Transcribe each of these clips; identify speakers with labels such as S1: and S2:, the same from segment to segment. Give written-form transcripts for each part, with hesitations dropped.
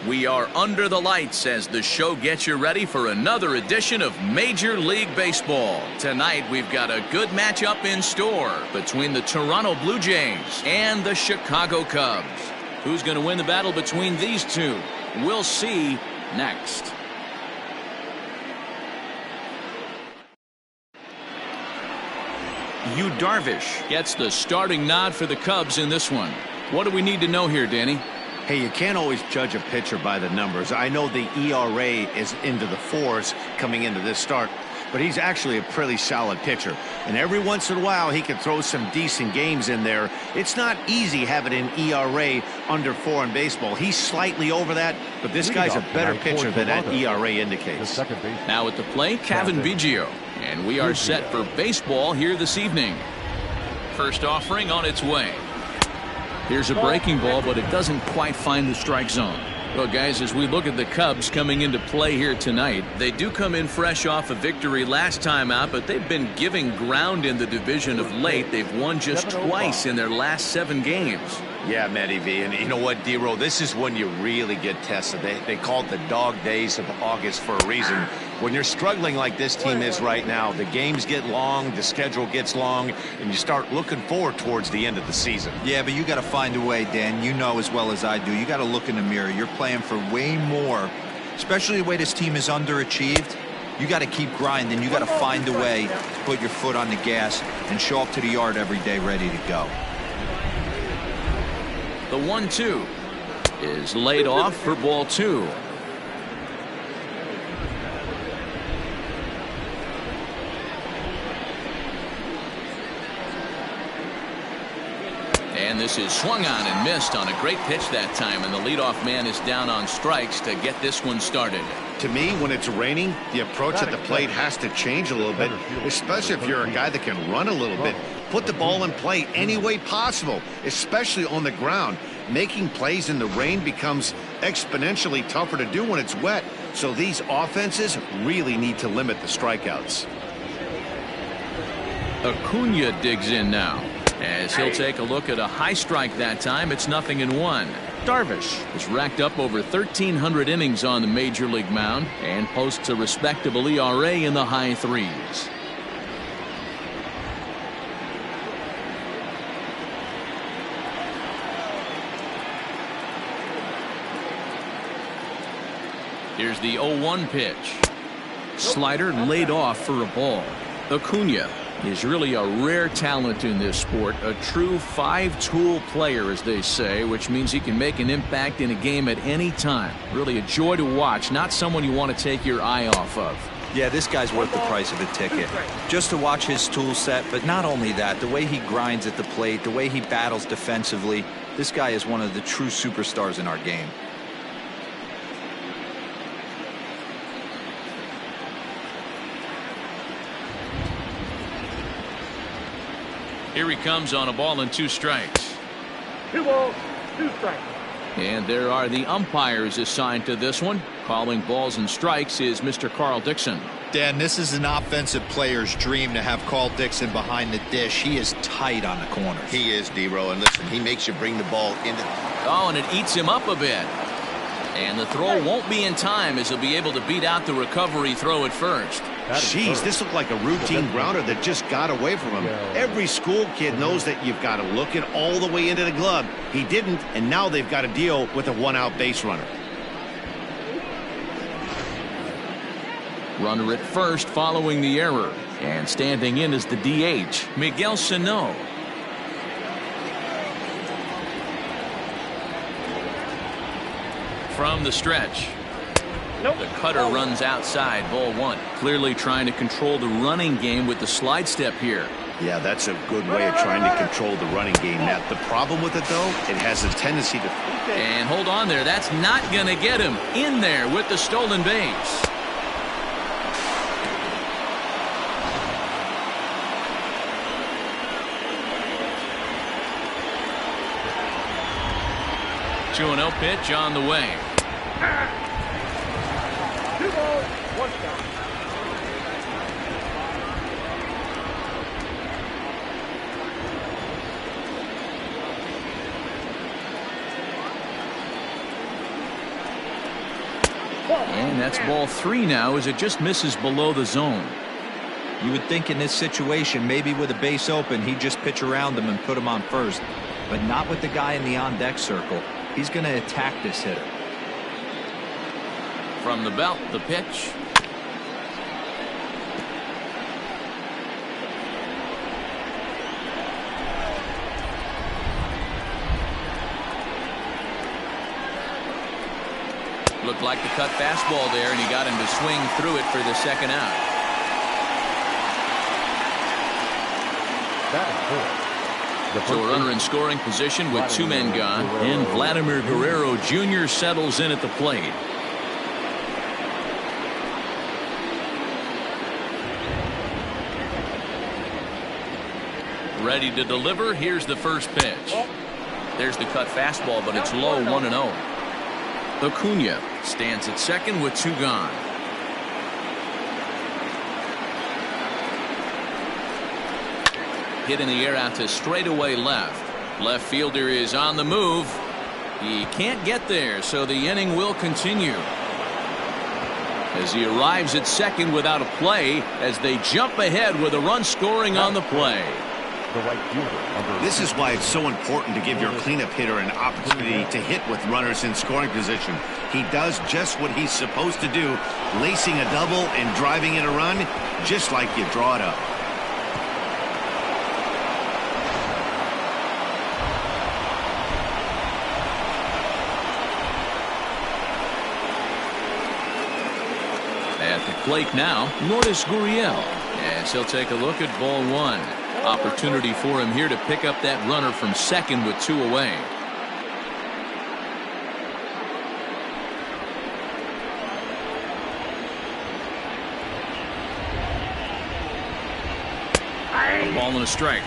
S1: We are under the lights as the show gets you ready for another edition of Major League Baseball. Tonight we've got a good matchup in store between the Toronto Blue Jays and the Chicago Cubs. Who's going to win the battle between these two? We'll see next. Yu Darvish gets the starting nod for the Cubs in this one. What do we need to know here, Danny?
S2: Hey, you can't always judge a pitcher by the numbers. I know the ERA is into the 4s coming into this start, but he's actually a pretty solid pitcher. And every once in a while, he can throw some decent games in there. It's not easy having an ERA under 4 in baseball. He's slightly over that, but this guy's a better pitcher than that ERA indicates.
S1: Now at the plate, Kevin Biggio. And we are set for baseball here this evening. First offering on its way. Here's a breaking ball, but it doesn't quite find the strike zone. Well, guys, as we look at the Cubs coming into play here tonight, they do come in fresh off a victory last time out, but they've been giving ground in the division of late. They've won just twice in their last 7 games.
S2: Yeah, Matty V. And you know what, D-Row, this is when you really get tested. They call it the dog days of August for a reason. When you're struggling like this team is right now, the games get long, the schedule gets long, and you start looking forward towards the end of the season.
S3: Yeah, but you got to find a way, Dan. You know as well as I do. You got to look in the mirror. You're playing for way more, especially the way this team is underachieved. You got to keep grinding. You got to find a way to put your foot on the gas and show up to the yard every day ready to go.
S1: The 1-2 is laid off for ball 2. And this is swung on and missed on a great pitch that time, and the leadoff man is down on strikes to get this one started.
S2: To me, when it's raining, the approach at the plate has to change a little bit, especially if you're a guy that can run a little bit. Put the ball in play any way possible, especially on the ground. Making plays in the rain becomes exponentially tougher to do when it's wet, so these offenses really need to limit the strikeouts.
S1: Acuna digs in now, as he'll take a look at a high strike that time. It's 0-1. Darvish has racked up over 1,300 innings on the major league mound and posts a respectable ERA in the high 3s. Here's the 0-1 pitch. Slider laid off for a ball. Acuna is really a rare talent in this sport, a true 5-tool player, as they say, which means he can make an impact in a game at any time. Really a joy to watch, not someone you want to take your eye off of.
S3: Yeah, this guy's worth the price of a ticket. Just to watch his tool set, but not only that, the way he grinds at the plate, the way he battles defensively, this guy is one of the true superstars in our game.
S1: Here he comes on a ball and 2 strikes.
S4: 2 balls, 2 strikes.
S1: And there are the umpires assigned to this one. Calling balls and strikes is Mr. Carl Dixon.
S5: Dan, this is an offensive player's dream to have Carl Dixon behind the dish. He is tight on the corners.
S2: He is, D-Row, and listen, he makes you bring the ball into...
S1: Oh, and it eats him up a bit. And the throw won't be in time, as he'll be able to beat out the recovery throw at first.
S2: Jeez, this looked like a routine grounder that just got away from him. Every school kid knows that you've got to look it all the way into the glove. He didn't, and now they've got to deal with a 1-out base runner.
S1: Runner at first following the error. And standing in is the DH, Miguel Sano. From the stretch. The cutter runs outside, ball 1. Clearly trying to control the running game with the slide step here.
S2: Yeah, that's a good way of trying to control the running game. Now, the problem with it, though, it has a tendency to...
S1: And hold on there. That's not going to get him in there with the stolen base. Two 2-0 pitch on the way.
S4: 2 balls, 1 strike.
S1: And that's ball 3 now as it just misses below the zone.
S3: You would think in this situation, maybe with a base open, he'd just pitch around him and put him on first. But not with the guy in the on-deck circle. He's going to attack this hitter.
S1: From the belt, the pitch. Looked like the cut fastball there, and he got him to swing through it for the second out. So a runner in scoring position with 2 men gone, and Vladimir Guerrero Jr. settles in at the plate. Ready to deliver. Here's the first pitch. There's the cut fastball, but it's low, 1-0. Acuna stands at second with 2 gone. Hit in the air out to straightaway left. Left fielder is on the move. He can't get there, so the inning will continue. As he arrives at second without a play, as they jump ahead with a run scoring on the play.
S2: This is why it's so important to give your cleanup hitter an opportunity to hit with runners in scoring position. He does just what he's supposed to do, lacing a double and driving in a run, just like you draw it up.
S1: At the plate now, Lourdes Gurriel, as he'll take a look at ball 1. Opportunity for him here to pick up that runner from second with 2 away. A ball and a strike.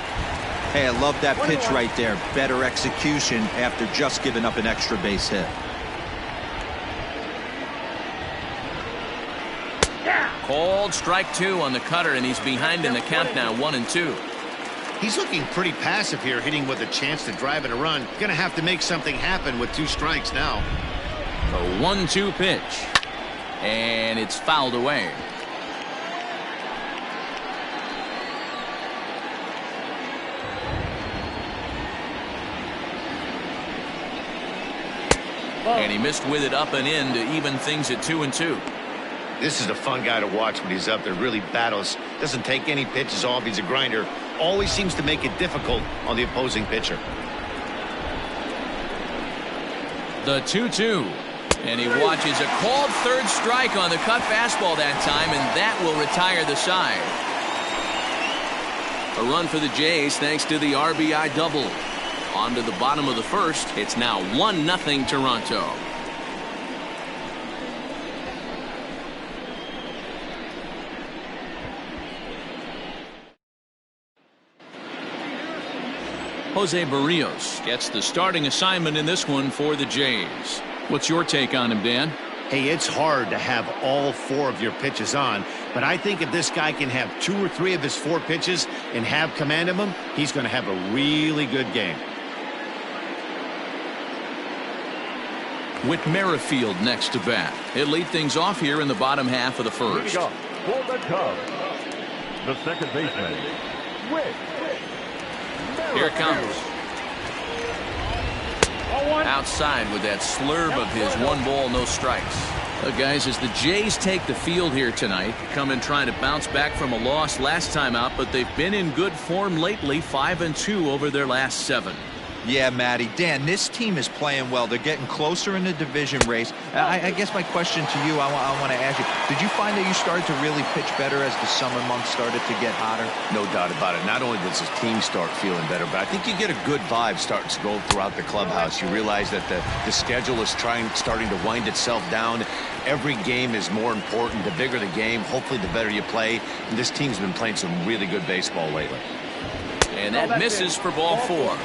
S3: Hey, I love that pitch right there. Better execution after just giving up an extra base hit.
S1: Called strike 2 on the cutter, and he's behind in the count now, 1-2.
S2: He's looking pretty passive here, hitting with a chance to drive in a run. Going to have to make something happen with 2 strikes now.
S1: A 1-2 pitch, and it's fouled away. And he missed with it up and in to even things at 2-2.
S2: This is a fun guy to watch when he's up there. Really battles. Doesn't take any pitches off. He's a grinder. Always seems to make it difficult on the opposing pitcher.
S1: The 2-2. And he watches a called third strike on the cut fastball that time, and that will retire the side. A run for the Jays thanks to the RBI double. On to the bottom of the first. It's now 1-0 Toronto. Jose Barrios gets the starting assignment in this one for the Jays. What's your take on him, Dan?
S2: Hey, it's hard to have all 4 of your pitches on, but I think if this guy can have 2 or 3 of his 4 pitches and have command of them, he's going to have a really good game.
S1: With Merrifield next to bat. He'll lead things off here in the bottom half of the first.
S4: For the Cubs, the second baseman, Whit.
S1: Here it comes. Outside with that slurve of his 1 ball, no strikes. Guys, as the Jays take the field here tonight, come in trying to bounce back from a loss last time out, but they've been in good form lately, 5-2 over their last 7.
S3: Yeah, Matty. Dan, this team is playing well. They're getting closer in the division race. I guess my question to you, I want to ask you, did you find that you started to really pitch better as the summer months started to get hotter?
S2: No doubt about it. Not only does his team start feeling better, but I think you get a good vibe starting to go throughout the clubhouse. You realize that the schedule is starting to wind itself down. Every game is more important. The bigger the game, hopefully the better you play. And this team's been playing some really good baseball lately.
S1: And that misses for ball 4.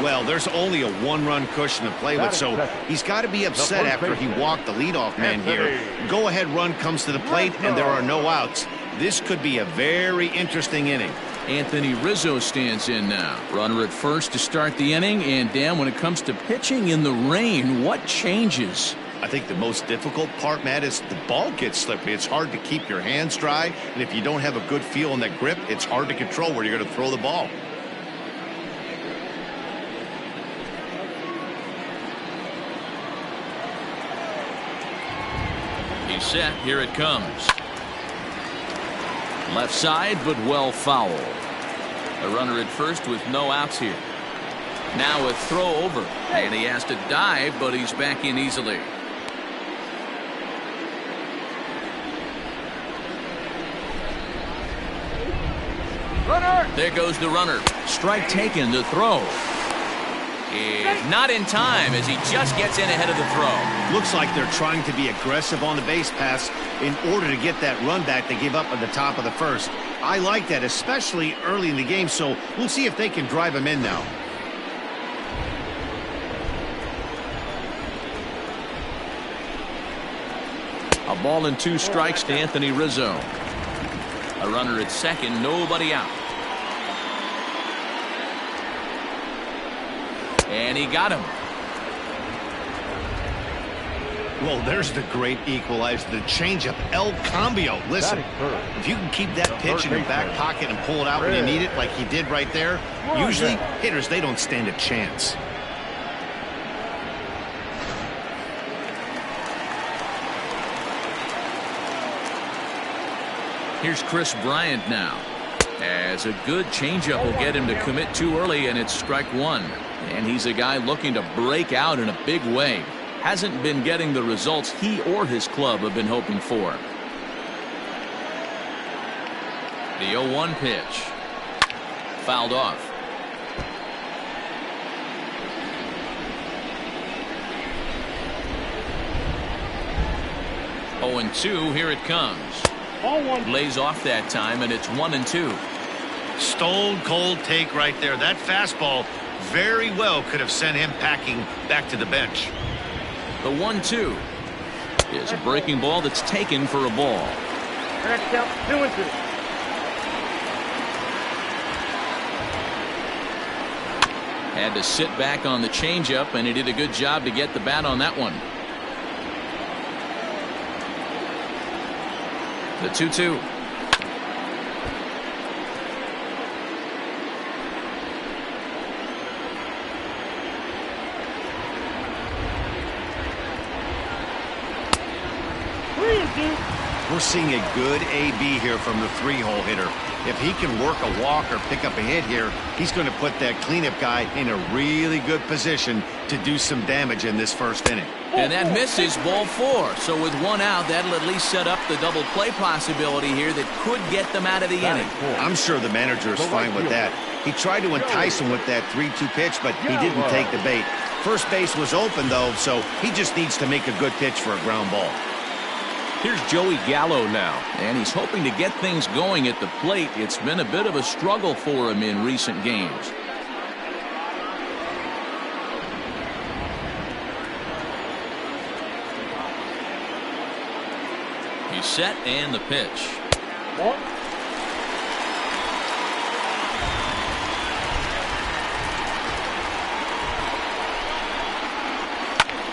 S2: Well, there's only a 1-run cushion to play with, so he's got to be upset after he walked the leadoff man here. Go-ahead run comes to the plate, and there are no outs. This could be a very interesting inning.
S1: Anthony Rizzo stands in now. Runner at first to start the inning. And Dan, when it comes to pitching in the rain, what changes?
S2: I think the most difficult part, Matt, is the ball gets slippery. It's hard to keep your hands dry, and if you don't have a good feel in that grip, it's hard to control where you're going to throw the ball.
S1: He's set. Here it comes. Left side, but well foul. A runner at first with no outs here. Now a throw over, and he has to dive, but he's back in easily. Runner. There goes the runner. Strike taken. The throw is not in time as he just gets in ahead of the throw.
S2: Looks like they're trying to be aggressive on the base pass in order to get that run back they gave up at the top of the first. I like that, especially early in the game, so we'll see if they can drive him in now.
S1: A ball and 2 strikes to Anthony Rizzo. A runner at second, nobody out. And he got him.
S2: Well, there's the great equalizer, the changeup, El Cambio. Listen, if you can keep that pitch in your back pocket and pull it out when you need it, like he did right there, usually hitters, they don't stand a chance.
S1: Here's Chris Bryant now. As a good changeup will get him to commit too early, and it's strike 1. And he's a guy looking to break out in a big way. Hasn't been getting the results he or his club have been hoping for. The 0-1 pitch. Fouled off. Oh, and 2. Here it comes. Lays off that time, and it's 1-2.
S2: Stone cold take right there. That fastball very well could have sent him packing back to the bench.
S1: The 1-2 is a breaking ball that's taken for a ball. Had to sit back on the changeup, and he did a good job to get the bat on that one. The 2-2.
S2: We're seeing a good AB here from the 3-hole hitter. If he can work a walk or pick up a hit here, he's going to put that cleanup guy in a really good position to do some damage in this first inning.
S1: And that misses, ball 4. So with 1 out, that'll at least set up the double play possibility here that could get them out of the inning.
S2: I'm sure the manager is fine with that. He tried to entice him with that 3-2 pitch, but he didn't take the bait. First base was open, though, so he just needs to make a good pitch for a ground ball.
S1: Here's Joey Gallo now, and he's hoping to get things going at the plate. It's been a bit of a struggle for him in recent games. He's set, and the pitch.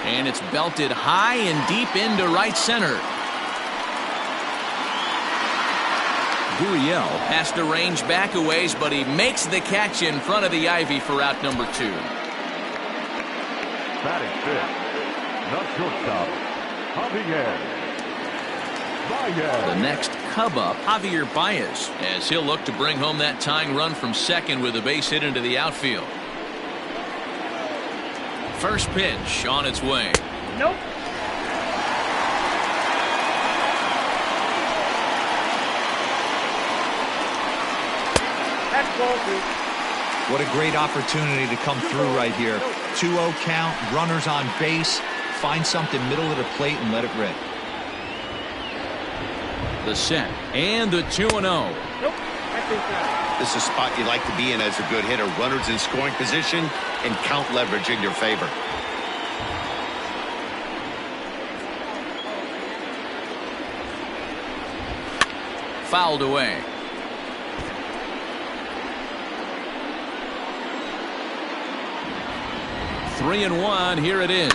S1: And it's belted high and deep into right center. Gurriel has to range back a ways, but he makes the catch in front of the ivy for out number 2.
S4: Batting fifth, the shortstop, Javier Baez.
S1: The next Cub up, Javier Baez, as he'll look to bring home that tying run from second with a base hit into the outfield. First pitch on its way.
S6: Nope.
S3: What a great opportunity to come through right here. 2-0 count, runners on base. Find something middle of the plate and let it rip.
S1: The set and the 2-0.
S6: Nope.
S2: This is a spot you like to be in as a good hitter. Runners in scoring position and count leverage in your favor.
S1: Fouled away. 3-1. Here it is.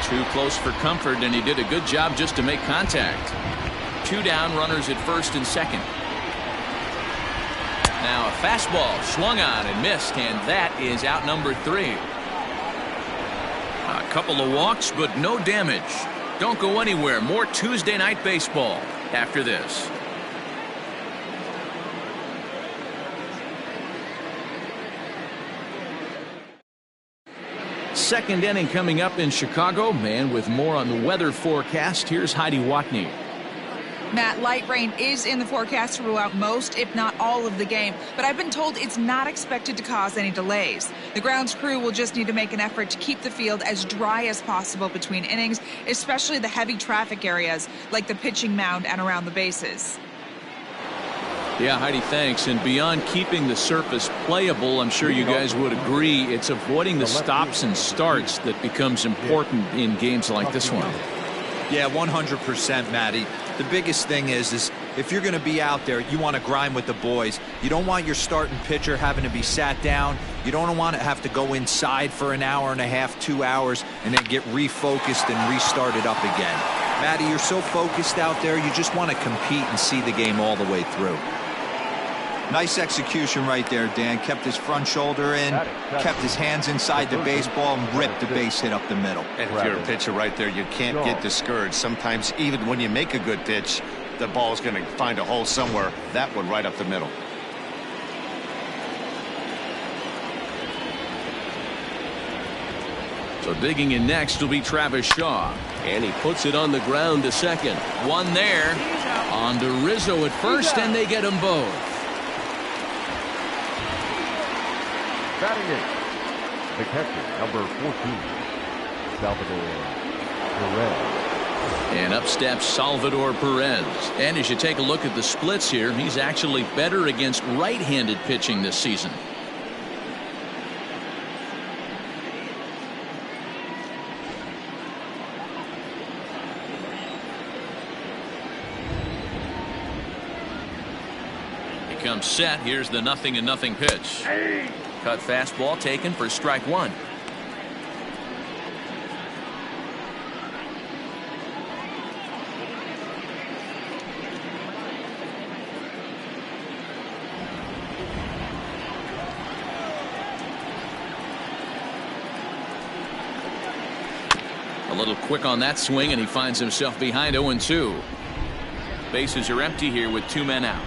S1: Too close for comfort, and he did a good job just to make contact. 2 down, runners at first and second. Now a fastball swung on and missed, and that is out number 3. A couple of walks, but no damage. Don't go anywhere. More Tuesday night baseball after this. Second inning coming up in Chicago, and with more on the weather forecast, here's Heidi Watney.
S6: Matt, light rain is in the forecast throughout most, if not all, of the game, but I've been told it's not expected to cause any delays. The grounds crew will just need to make an effort to keep the field as dry as possible between innings, especially the heavy traffic areas like the pitching mound and around the bases.
S1: Yeah, Heidi, thanks. And beyond keeping the surface playable, I'm sure you guys would agree, it's avoiding the stops and starts that becomes important in games like this one.
S3: Yeah, 100%, Matty. The biggest thing is if you're going to be out there, you want to grind with the boys. You don't want your starting pitcher having to be sat down. You don't want to have to go inside for an hour and a half, 2 hours, and then get refocused and restarted up again. Matty, you're so focused out there, you just want to compete and see the game all the way through. Nice execution right there, Dan. Kept his front shoulder in, kept his hands inside the baseball, and ripped the base hit up the middle.
S2: And if you're a pitcher right there, you can't get discouraged. Sometimes even when you make a good pitch, the ball's going to find a hole somewhere. That one right up the middle.
S1: So digging in next will be Travis Shaw. And he puts it on the ground to second. One there. On to Rizzo at first, and they get them both.
S4: Batting eighth, the catcher, number 14, Salvador Perez.
S1: And up steps Salvador Perez. And as you take a look at the splits here, he's actually better against right-handed pitching this season. He comes set. Here's the 0-0 pitch. Cut fastball taken for strike 1. A little quick on that swing, and he finds himself behind 0-2. Bases are empty here with 2 men out.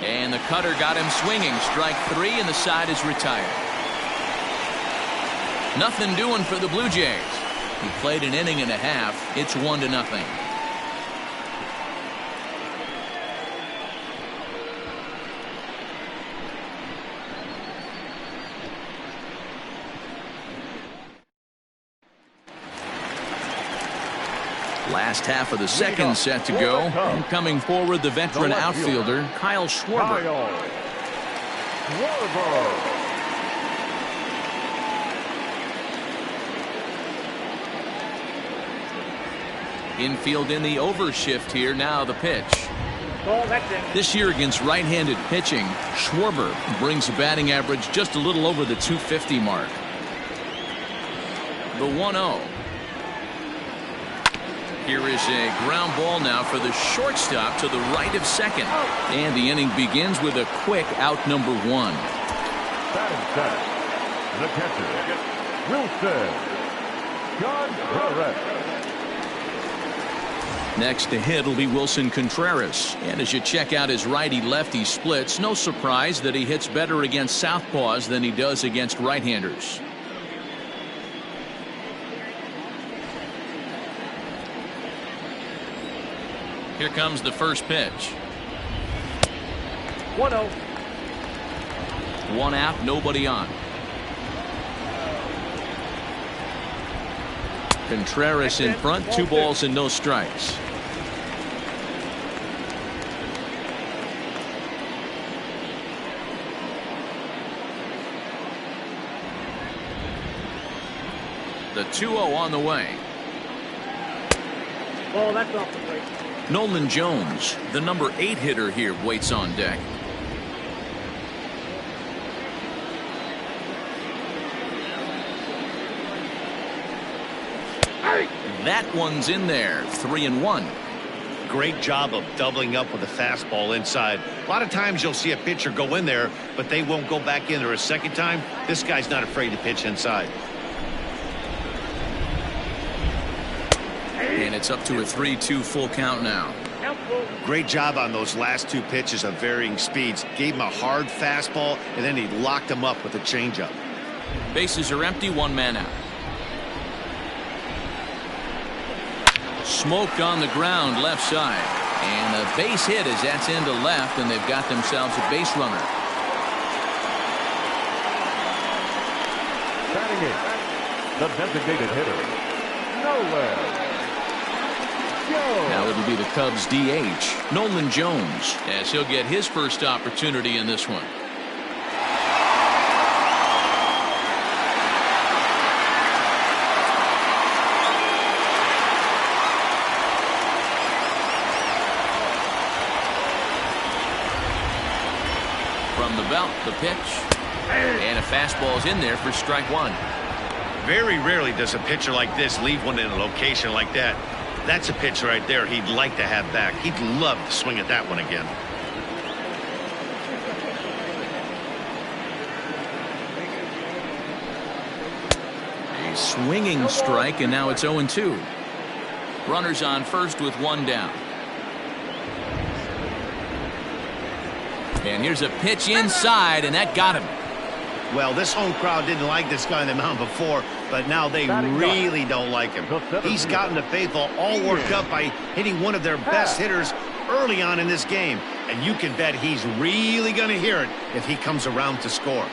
S1: And the cutter got him swinging. Strike 3, and the side is retired. Nothing doing for the Blue Jays. He played an inning and a half. It's 1-0. Last half of the second set to go. And coming forward, the veteran outfielder, Kyle Schwarber. Infield in the overshift here. Now the pitch. This year against right-handed pitching, Schwarber brings a batting average just a little over the 250 mark. The 1-0. Here is a ground ball now for the shortstop to the right of second. And the inning begins with a quick out number 1.
S4: Batting center, the catcher, Wilson Contreras.
S1: Next to hit will be Wilson Contreras. And as you check out his righty-lefty splits, no surprise that he hits better against southpaws than he does against right-handers. Here comes the first pitch.
S4: 1-0.
S1: 1 out, nobody on. Contreras in front, 2 balls and no strikes. The 2-0 on the way.
S4: Ball, that's off the plate.
S1: Nolan Jones, the number 8 hitter here, waits on deck. That one's in there. 3-1.
S2: Great job of doubling up with a fastball inside. A lot of times you'll see a pitcher go in there, but they won't go back in there a second time. This guy's not afraid to pitch inside.
S1: And it's up to a 3-2 full count now.
S2: Great job on those last 2 pitches of varying speeds. Gave him a hard fastball, and then he locked him up with a changeup.
S1: Bases are empty, 1 man out. Smoked on the ground left side. And a base hit as that's into left, and they've got themselves a base runner.
S4: Batting in, the designated hitter, nowhere.
S1: Now it'll be the Cubs DH, Nolan Jones, as he'll get his first opportunity in this one. From the belt, the pitch, and a fastball's in there for strike 1.
S2: Very rarely does a pitcher like this leave one in a location like that. That's a pitch right there he'd like to have back. He'd love to swing at that one again.
S1: A swinging strike, and now it's 0-2. Runners on first with 1 down. And here's a pitch inside, and that got him.
S2: Well, this home crowd didn't like this guy on the mound before, but now they really don't like him. He's gotten the faithful all worked up by hitting one of their best hitters early on in this game. And you can bet he's really going to hear it if he comes around to score.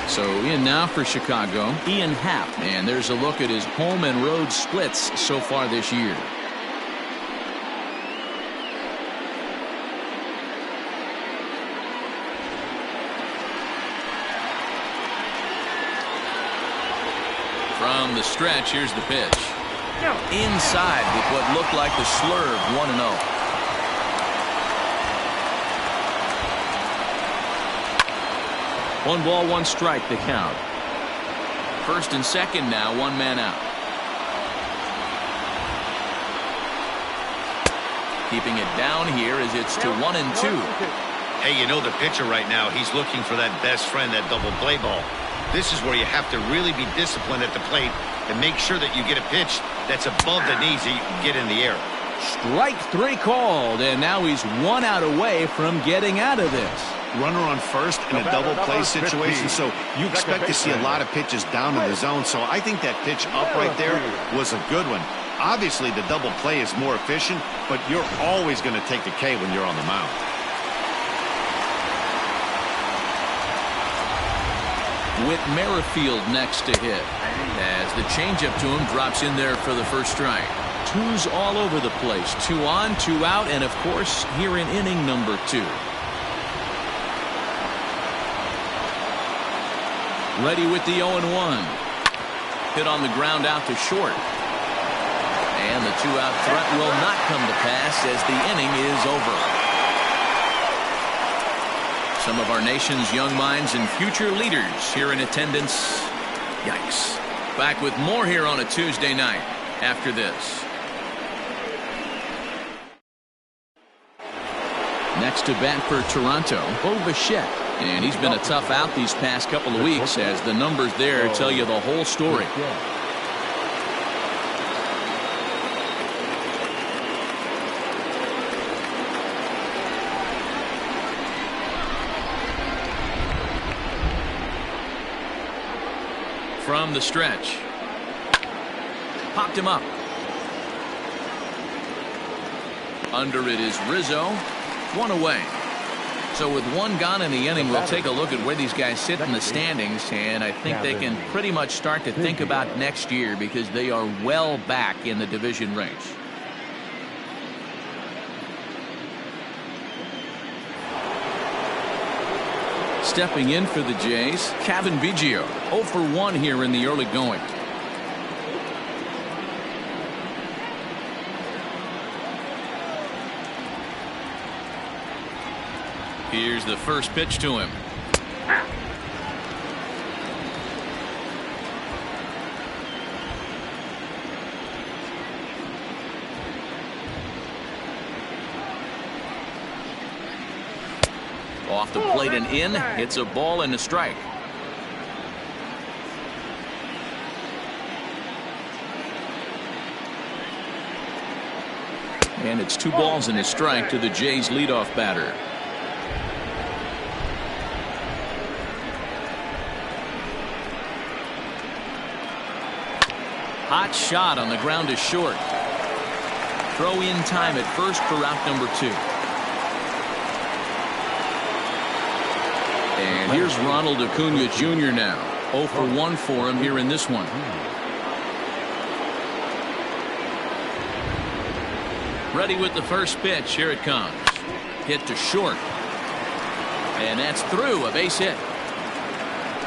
S1: So in now for Chicago, Ian Happ. And there's a look at his home and road splits so far this year. From the stretch, here's the pitch. Inside with what looked like the slurve, 1-0. One ball, 1 strike, the count. First and second now, 1 man out. Keeping it down here as it's to 1-2.
S2: Hey, you know the pitcher right now, he's looking for that best friend, that double play ball. This is where you have to really be disciplined at the plate and make sure that you get a pitch that's above the knees that you can get in the air.
S1: Strike 3 called, and now he's 1 out away from getting out of this.
S2: Runner on first in a double play situation, so you expect to see a lot of pitches down in the zone. So I think that pitch up right there was a good one. Obviously, the double play is more efficient, but you're always going to take the K when you're on the mound.
S1: With Merrifield next to hit, as the changeup to him drops in there for the first strike. 2's all over the place. 2 on, 2 out, and of course here in inning number 2. Ready with the 0-1. Hit on the ground out to short. And the 2-out threat will not come to pass as the inning is over. Some of our nation's young minds and future leaders here in attendance. Yikes. Back with more here on a Tuesday night after this. Next to bat for Toronto, Bo Bichette. And he's been a tough out these past couple of weeks as the numbers there tell you the whole story. From the stretch. Popped him up. Under it is Rizzo. 1 away. So with 1 gone in the inning, we'll take a look at where these guys sit in the standings, and I think they can pretty much start to think about next year because they are well back in the division race. Stepping in for the Jays, Cavan Biggio, 0 for 1 here in the early going. Here's the first pitch to him. Off the plate and in. It's a ball and a strike. And it's 2 balls and a strike to the Jays leadoff batter. Hot shot on the ground is short. Throw in time at first for out number 2. And here's Ronald Acuna Jr. now. 0 for 1 for him here in this one. Ready with the first pitch. Here it comes. Hit to short. And that's through. A base hit.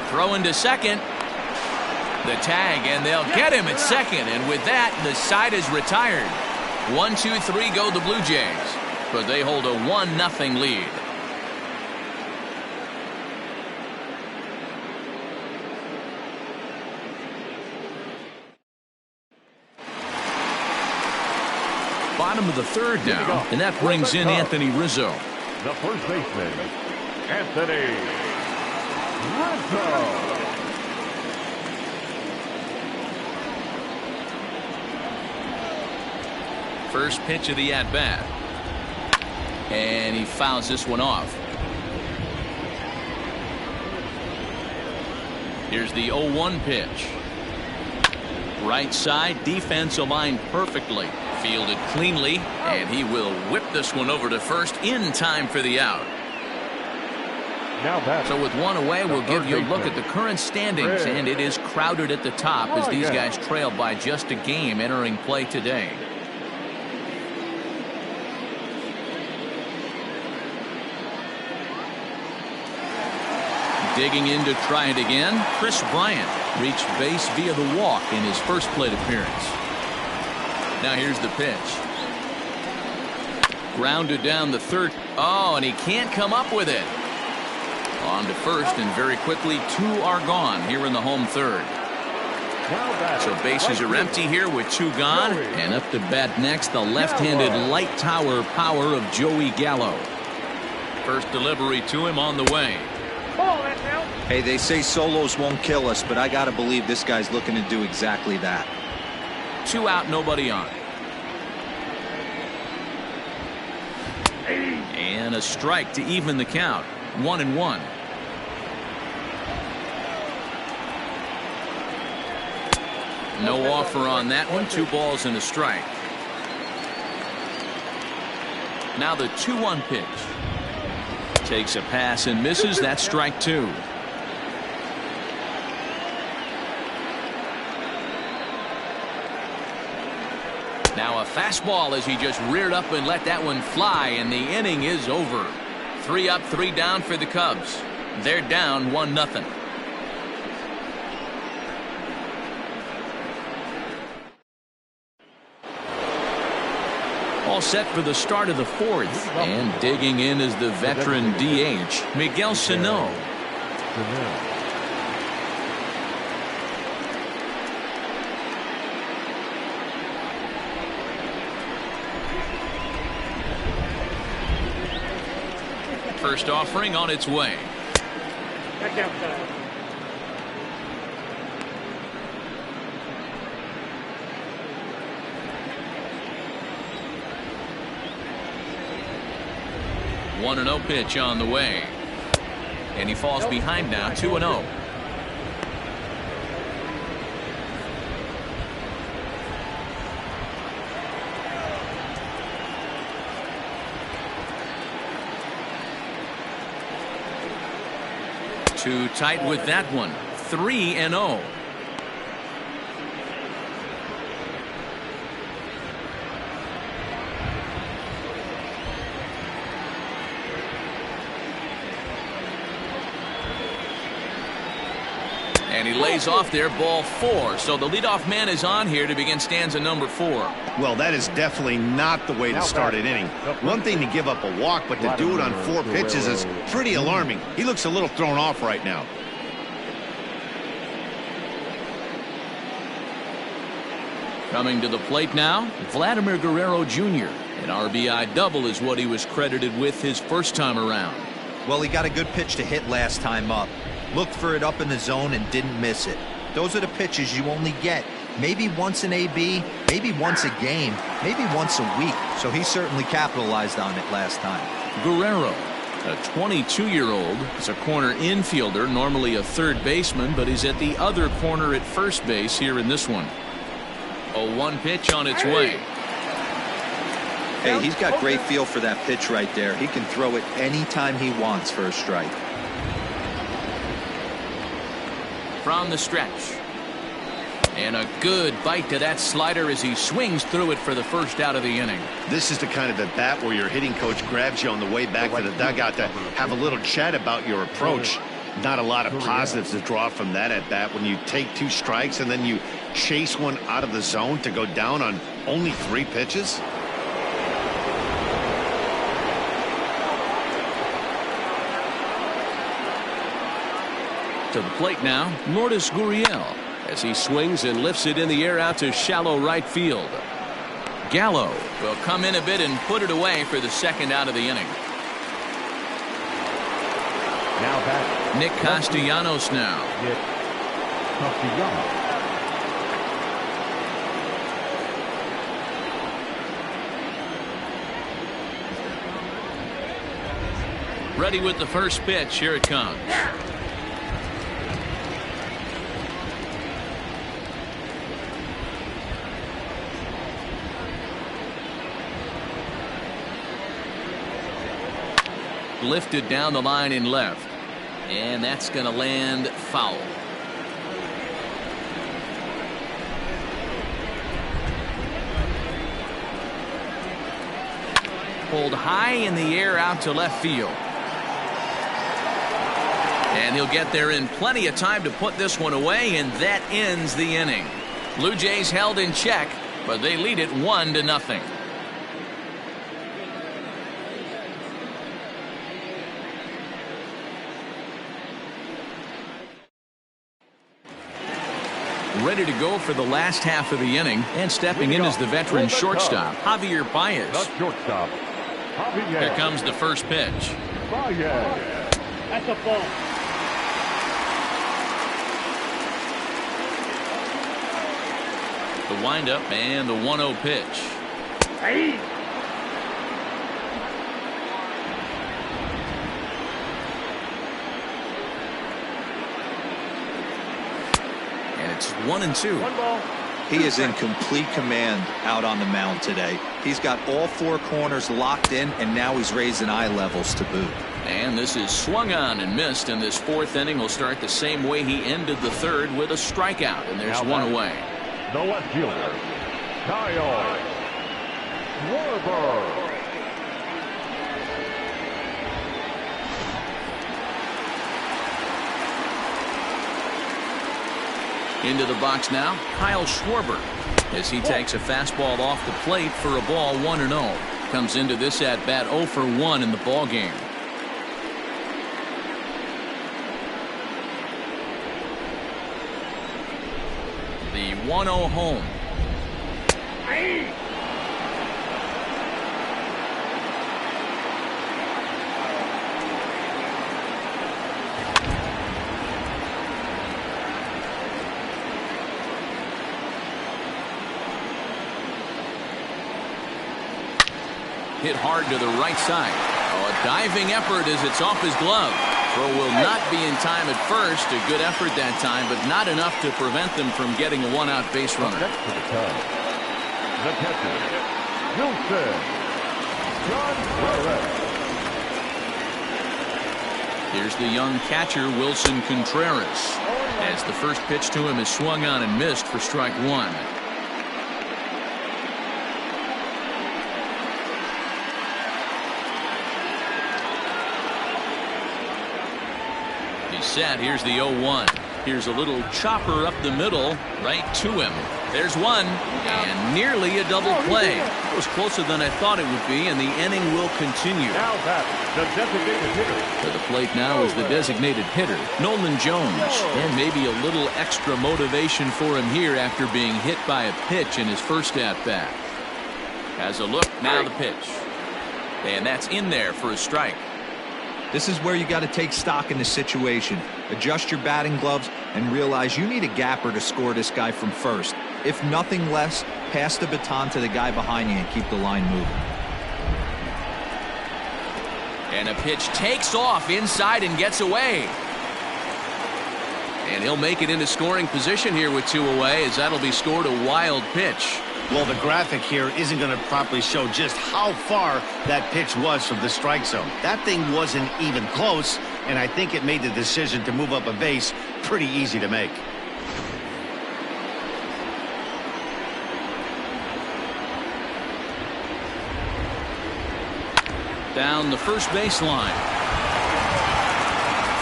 S1: Throw into second. The tag, and they'll get him at second. And with that, the side is retired. 1, 2, 3 go the Blue Jays. But they hold a 1-0 lead. Bottom of the third now, and that brings in Anthony Rizzo.
S4: The first baseman, Anthony Rizzo.
S1: First pitch of the at-bat. And he fouls this one off. Here's the 0-1 pitch. Right side, defense aligned perfectly. Fielded cleanly, and he will whip this one over to first in time for the out. So with one away, we'll give you a look at the current standings, and it is crowded at the top as these guys trail by just a game entering play today. Digging in to try it again, Chris Bryant reached base via the walk in his first plate appearance. Now here's the pitch. Grounded down the third. Oh, and he can't come up with it. On to first, and very quickly 2 are gone here in the home third. So bases are empty here with 2 gone, and up to bat next the left-handed light tower power of Joey Gallo. First delivery to him on the way.
S3: Hey, they say solos won't kill us, but I gotta believe this guy's looking to do exactly that.
S1: 2 out, nobody on. And a strike to even the count. 1-1. No offer on that one. 2 balls and a strike. Now the 2-1 pitch. Takes a pass and misses. That's strike 2. Now a fastball as he just reared up and let that one fly, and the inning is over. 3 up, 3 down for the Cubs. They're down 1-0. All set for the start of the 4th, and digging in is the veteran DH, Miguel Sano. First offering on its way.
S7: Back outside.
S1: One 1-0 pitch on the way, and he falls behind now. 2-0. Too tight with that one. 3-0. And he lays off there, ball 4. So the leadoff man is on here to begin stanza number 4.
S2: Well, that is definitely not the way to start an inning. One thing to give up a walk, but to do it on 4 pitches is pretty alarming. He looks a little thrown off right now.
S1: Coming to the plate now, Vladimir Guerrero Jr. An RBI double is what he was credited with his first time around.
S3: Well, he got a good pitch to hit last time up. Looked for it up in the zone and didn't miss it. Those are the pitches you only get maybe once in AB, maybe once a game, maybe once a week. So he certainly capitalized on it last time. Guerrero, a 22-year-old, is a corner infielder, normally a third baseman, but he's at the other corner at first base here in this one. A 1 pitch on its way. Hey, he's got great feel for that pitch right there. He can throw it anytime he wants for a strike.
S1: From the stretch. And a good bite to that slider as he swings through it for the first out of the inning.
S2: This is the kind of at bat where your hitting coach grabs you on the way back to the dugout to have a little chat about your approach. Not a lot of positives to draw from that at bat when you take 2 strikes and then you chase one out of the zone to go down on only 3 pitches.
S1: To the plate now, Lourdes Gurriel, as he swings and lifts it in the air out to shallow right field. Gallo will come in a bit and put it away for the second out of the inning.
S4: Now back.
S1: Nick Castellanos now.
S4: Nick Castellanos.
S1: Ready with the first pitch. Here it comes. Lifted down the line in left. And that's going to land foul. Pulled high in the air out to left field. And he'll get there in plenty of time to put this one away, and that ends the inning. Blue Jays held in check, but they lead it 1-0. Ready to go for the last half of the inning, and stepping in is the veteran shortstop, Javier Baez.
S4: The shortstop, Javier.
S1: Here comes the first pitch.
S4: Baez.
S7: That's a ball.
S1: The windup and the 1-0 pitch.
S7: Hey.
S1: And it's 1-2.
S7: 1 ball.
S3: He is in complete command out on the mound today. He's got all 4 corners locked in, and now he's raising eye levels to boot.
S1: And this is swung on and missed, and this 4th inning will start the same way he ended the 3rd, with a strikeout, and there's 1 away.
S4: The left fielder, Kyle Schwarber.
S1: Into the box now, Kyle Schwarber, as he takes a fastball off the plate for a ball 1-0. Comes into this at bat 0 for 1 in the ball game. The 1-0 home.
S7: Hey.
S1: Hit hard to the right side. Oh, a diving effort as it's off his glove. Throw will not be in time at first. A good effort that time, but not enough to prevent them from getting a 1-out base runner.
S4: Next to the tub, the catcher, Wilson Contreras.
S1: Here's the young catcher, Wilson Contreras, as the first pitch to him is swung on and missed for strike 1. Set. Here's the 0-1. Here's a little chopper up the middle, right to him. There's one, and nearly a double play. It was closer than I thought it would be, and the inning will continue.
S4: Now that the designated hitter.
S1: To the plate now is the designated hitter, Nolan Jones. And maybe a little extra motivation for him here after being hit by a pitch in his first at-bat. Has a look, now the pitch. And that's in there for a strike.
S3: This is where you got to take stock in the situation. Adjust your batting gloves and realize you need a gapper to score this guy from first. If nothing less, pass the baton to the guy behind you and keep the line moving.
S1: And a pitch takes off inside and gets away. And he'll make it into scoring position here with 2 away, as that'll be scored a wild pitch.
S2: Well, the graphic here isn't going to properly show just how far that pitch was from the strike zone. That thing wasn't even close, and I think it made the decision to move up a base pretty easy to make.
S1: Down the first baseline.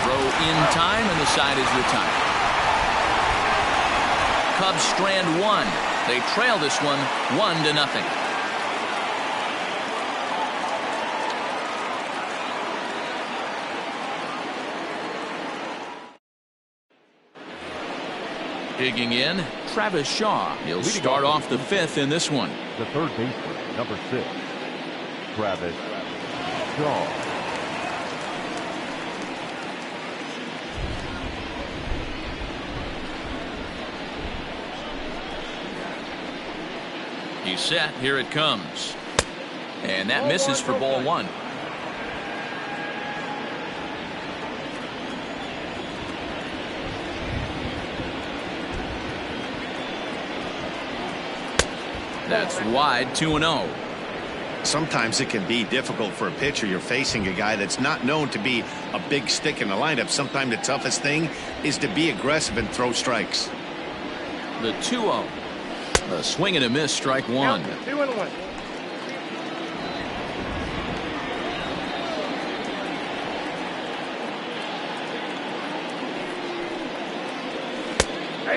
S1: Throw in time, and the side is retired. Cubs strand one. They trail this one 1-0. Digging in, Travis Shaw. He'll start off the 5th in this one.
S4: The third baseman, number 6, Travis Shaw.
S1: He's set. Here it comes. And that misses for ball 1. That's wide, 2-0.
S2: Sometimes it can be difficult for a pitcher. You're facing a guy that's not known to be a big stick in the lineup. Sometimes the toughest thing is to be aggressive and throw strikes.
S1: The 2-0. A swing and a miss, strike 1.
S7: 2-1.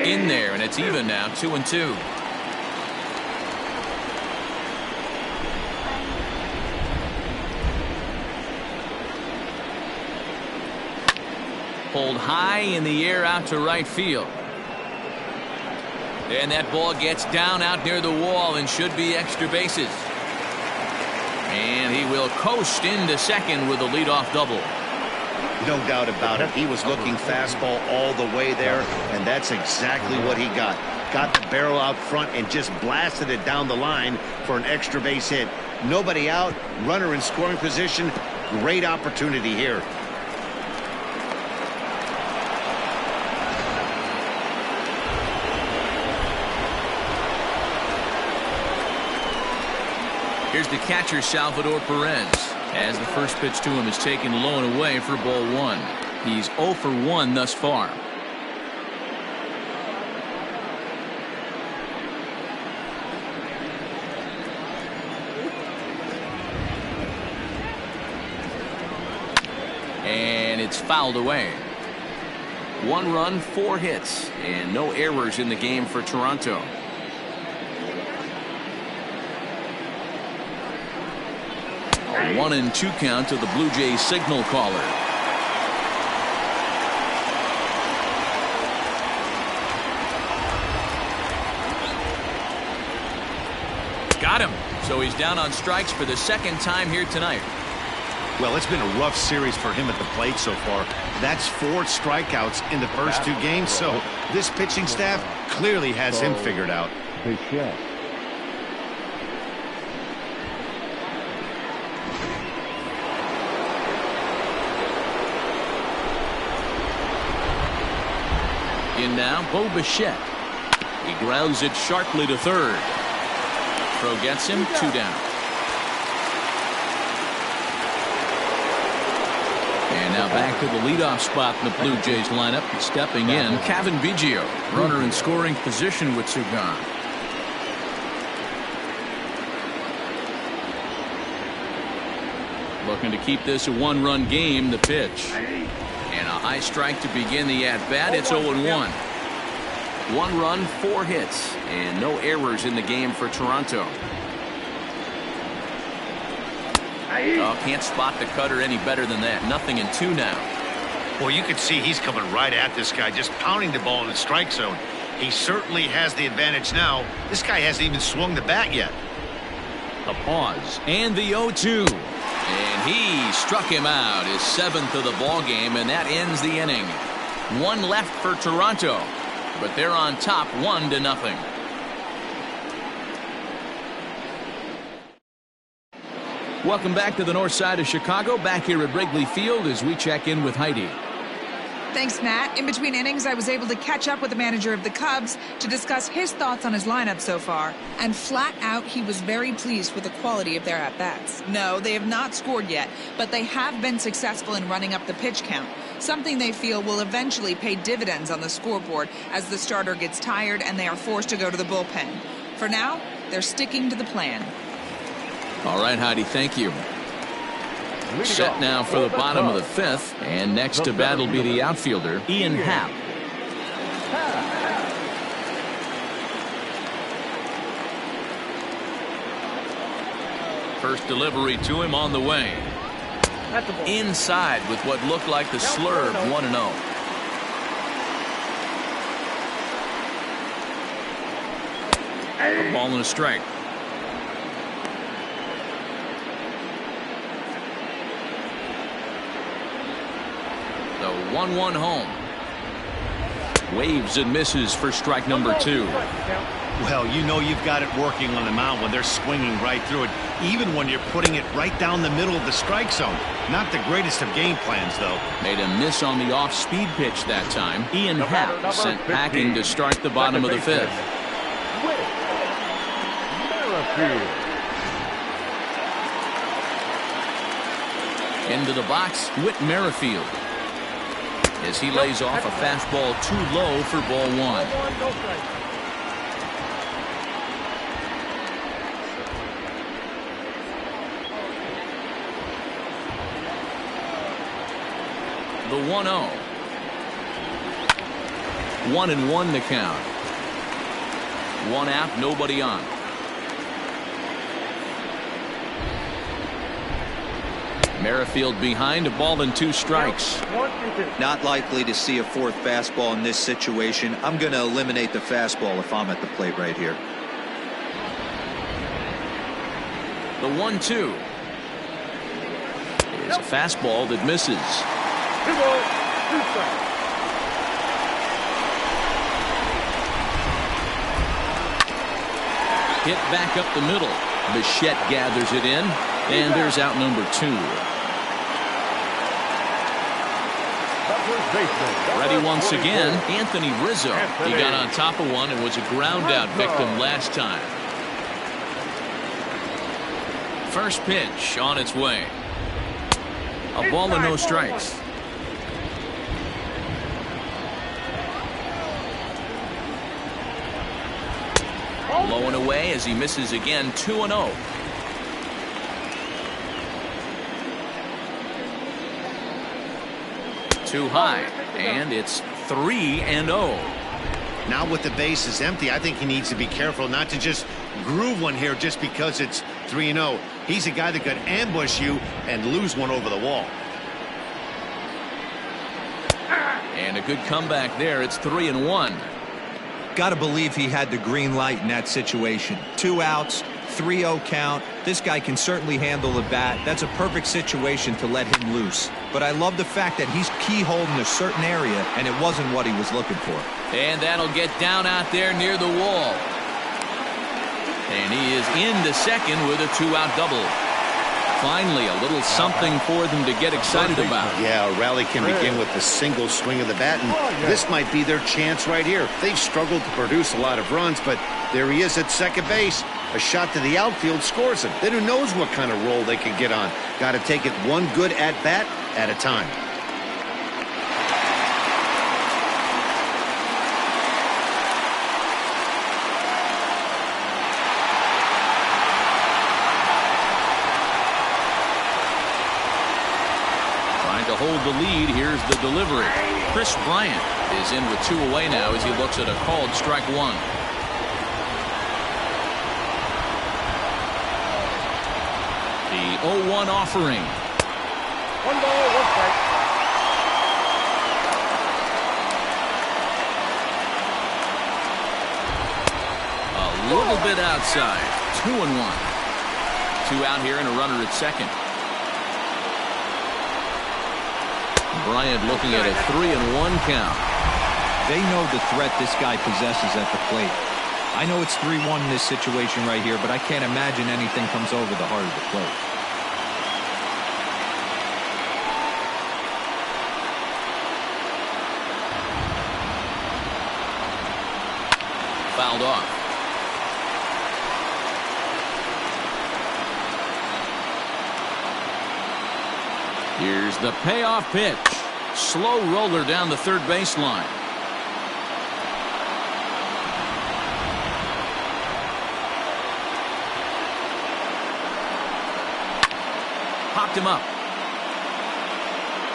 S1: In there, and it's even now, 2-2. Pulled high in the air out to right field. And that ball gets down out near the wall and should be extra bases. And he will coast into second with a leadoff double.
S2: No doubt about it. He was looking fastball all the way there, and that's exactly what he got. Got the barrel out front and just blasted it down the line for an extra base hit. Nobody out, runner in scoring position. Great opportunity here.
S1: Here's the catcher, Salvador Perez, as the first pitch to him is taken low and away for ball 1. He's 0 for 1 thus far. And it's fouled away. 1 run, 4 hits, and no errors in the game for Toronto. A 1-2 count to the Blue Jays signal caller. Got him. So he's down on strikes for the second time here tonight.
S2: Well, it's been a rough series for him at the plate so far. That's 4 strikeouts in the first 2 games, so this pitching staff clearly has him figured out.
S4: Bichette.
S1: In now, Bo Bichette. He grounds it sharply to third. Throw gets him, 2 down. And now back to the leadoff spot in the Blue Jays lineup. Stepping in, Cavan Biggio, runner in scoring position with Sugan. Looking to keep this a 1-run game. The pitch. And a high strike to begin the at-bat. It's 0-1. 1 run, 4 hits, and no errors in the game for Toronto. Oh, can't spot the cutter any better than that. 0-2 now.
S2: Well, you can see he's coming right at this guy, just pounding the ball in the strike zone. He certainly has the advantage now. This guy hasn't even swung the bat yet.
S1: The pause and the 0-2. And he struck him out, his 7th of the ball game, and that ends the inning. 1 left for Toronto, but they're on top 1-0. Welcome back to the north side of Chicago, back here at Wrigley Field as we check in with Heidi.
S6: Thanks, Matt. In between innings, I was able to catch up with the manager of the Cubs to discuss his thoughts on his lineup so far. And flat out, he was very pleased with the quality of their at-bats. No, they have not scored yet, but they have been successful in running up the pitch count, something they feel will eventually pay dividends on the scoreboard as the starter gets tired and they are forced to go to the bullpen. For now, they're sticking to the plan.
S1: All right, Heidi, thank you. Set now for the bottom of the 5th, and next to bat will be the outfielder, Ian Happ. First delivery to him on the way. Inside with what looked like the slurve, 1-0. A ball and a strike. The 1-1 home. Waves and misses for strike number 2.
S2: Well, you know you've got it working on the mound when they're swinging right through it, even when you're putting it right down the middle of the strike zone. Not the greatest of game plans, though.
S1: Made a miss on the off-speed pitch that time. Ian Happ sent packing to start the bottom of the 5th. Into the box, Whit Merrifield, as he lays off a fastball too low for ball 1. The 1-0. 1-1 the count. 1 out, nobody on. Merrifield behind, a ball and 2 strikes.
S3: Not likely to see a 4th fastball in this situation. I'm going to eliminate the fastball if I'm at the plate right here.
S1: The 1-2 is a fastball that misses. Hit back up the middle. Bichette gathers it in, and there's out number 2. Ready once again, Anthony Rizzo. He got on top of one and was a ground out victim last time. First pitch on its way. A ball and no strikes. Low and away as he misses again. 2-0. Too high, and it's 3-0.
S2: Now with the bases empty, I think he needs to be careful not to just groove one here just because it's 3-0. He's a guy that could ambush you and lose one over the wall.
S1: And a good comeback there. It's 3-1.
S3: Got to believe he had the green light in that situation. 2 outs, 3-0 count. This guy can certainly handle the bat. That's a perfect situation to let him loose. But I love the fact that he's keyholing a certain area, and it wasn't what he was looking for.
S1: And that'll get down out there near the wall. And he is into second with a 2-out double. Finally, a little something for them to get excited about.
S2: Yeah, a rally can begin with a single swing of the bat, and this might be their chance right here. They've struggled to produce a lot of runs, but there he is at second base. A shot to the outfield scores him. Then who knows what kind of roll they can get on. Got to take it one good at-bat at a time.
S1: hold the lead. Here's the delivery. Chris Bryant is in with 2 away now as he looks at a called strike 1. The 0-1 offering.
S7: 1 ball, 1 strike.
S1: A little bit outside. 2-1. 2 out here and a runner at second. Bryant looking at a 3-1 count.
S3: They know the threat this guy possesses at the plate. I know it's 3-1 in this situation right here, but I can't imagine anything comes over the heart of the plate.
S1: Fouled off. Here's the payoff pitch. Slow roller down the third baseline. Popped him up.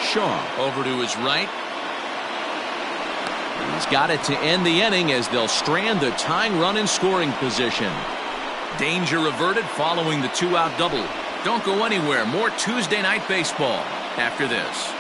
S1: Shaw over to his right. He's got it to end the inning as they'll strand the tying run in scoring position. Danger averted following the 2-out double. Don't go anywhere. More Tuesday Night Baseball after this.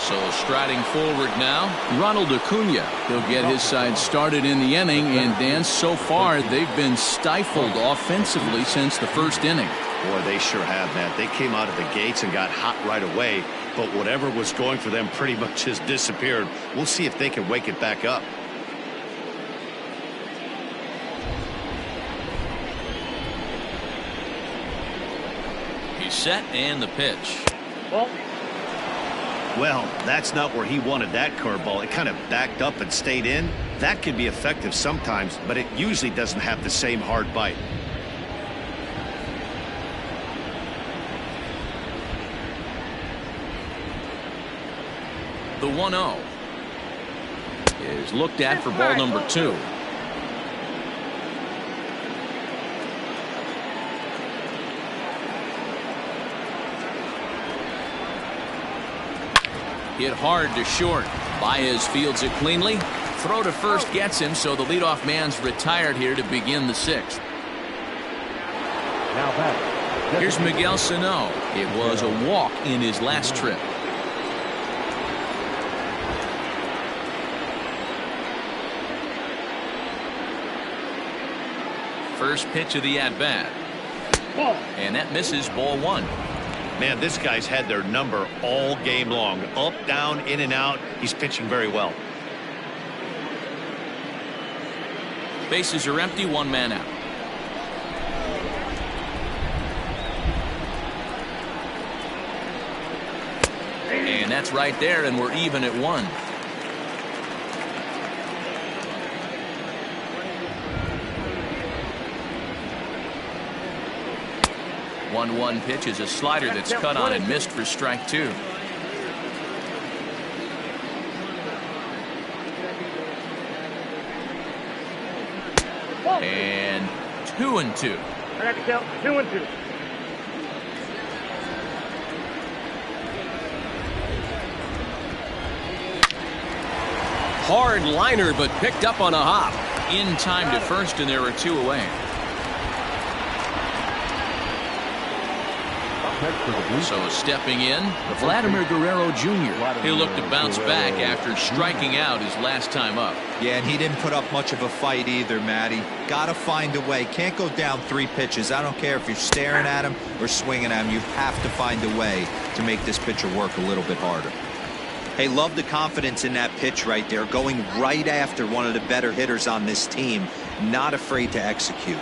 S1: So striding forward now, Ronald Acuna. He'll get his side started in the inning, and Dan, so far they've been stifled offensively since the first inning.
S2: Boy, they sure have, Matt. They came out of the gates and got hot right away, but whatever was going for them pretty much just disappeared. We'll see if they can wake it back up.
S1: He's set and the pitch.
S7: Ball.
S2: Well, that's not where he wanted that curveball. It kind of backed up and stayed in. That can be effective sometimes, but it usually doesn't have the same hard bite.
S1: The 1-0 is looked at for ball number 2. Hit hard to short. Baez fields it cleanly. Throw to first gets him, so the leadoff man's retired here to begin the 6th.
S4: Now back.
S1: Here's Miguel Sano. It was a walk in his last trip. First pitch of the at-bat. And that misses, ball 1.
S2: Man, this guy's had their number all game long. Up, down, in and out. He's pitching very well.
S1: Bases are empty, 1 man out. And that's right there, and we're even at 1. One pitch is a slider that's cut on and missed for strike 2. And 2-2.
S7: I got to count 2-2.
S1: Hard liner, but picked up on a hop. In time to first, and there are 2 away. So stepping in, Vladimir Guerrero Jr. He'll look to bounce back after striking out his last time up.
S3: Yeah, and he didn't put up much of a fight either, Matty. Got to find a way. Can't go down 3 pitches. I don't care if you're staring at him or swinging at him. You have to find a way to make this pitcher work a little bit harder. Hey, love the confidence in that pitch right there. Going right after one of the better hitters on this team. Not afraid to execute.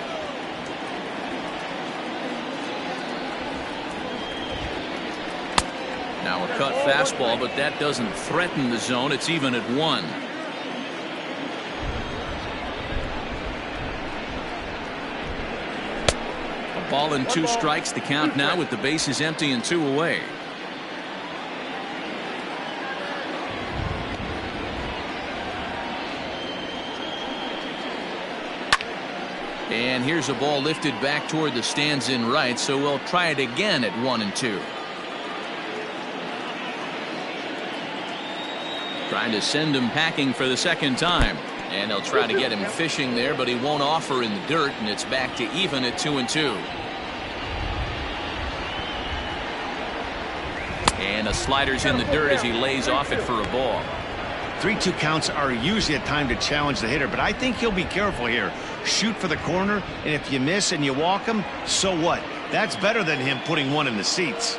S1: Now a cut fastball, but that doesn't threaten the zone. It's even at 1. A ball and 2 strikes, the count now with the bases empty and 2 away. And here's a ball lifted back toward the stands in right, so we'll try it again at 1-2. Trying to send him packing for the second time. And they'll try to get him fishing there, but he won't offer in the dirt, and it's back to even at 2-2. And a slider's in the dirt as he lays off it for a ball.
S2: 3-2 counts are usually a time to challenge the hitter, but I think he'll be careful here. Shoot for the corner, and if you miss and you walk him, so what? That's better than him putting one in the seats.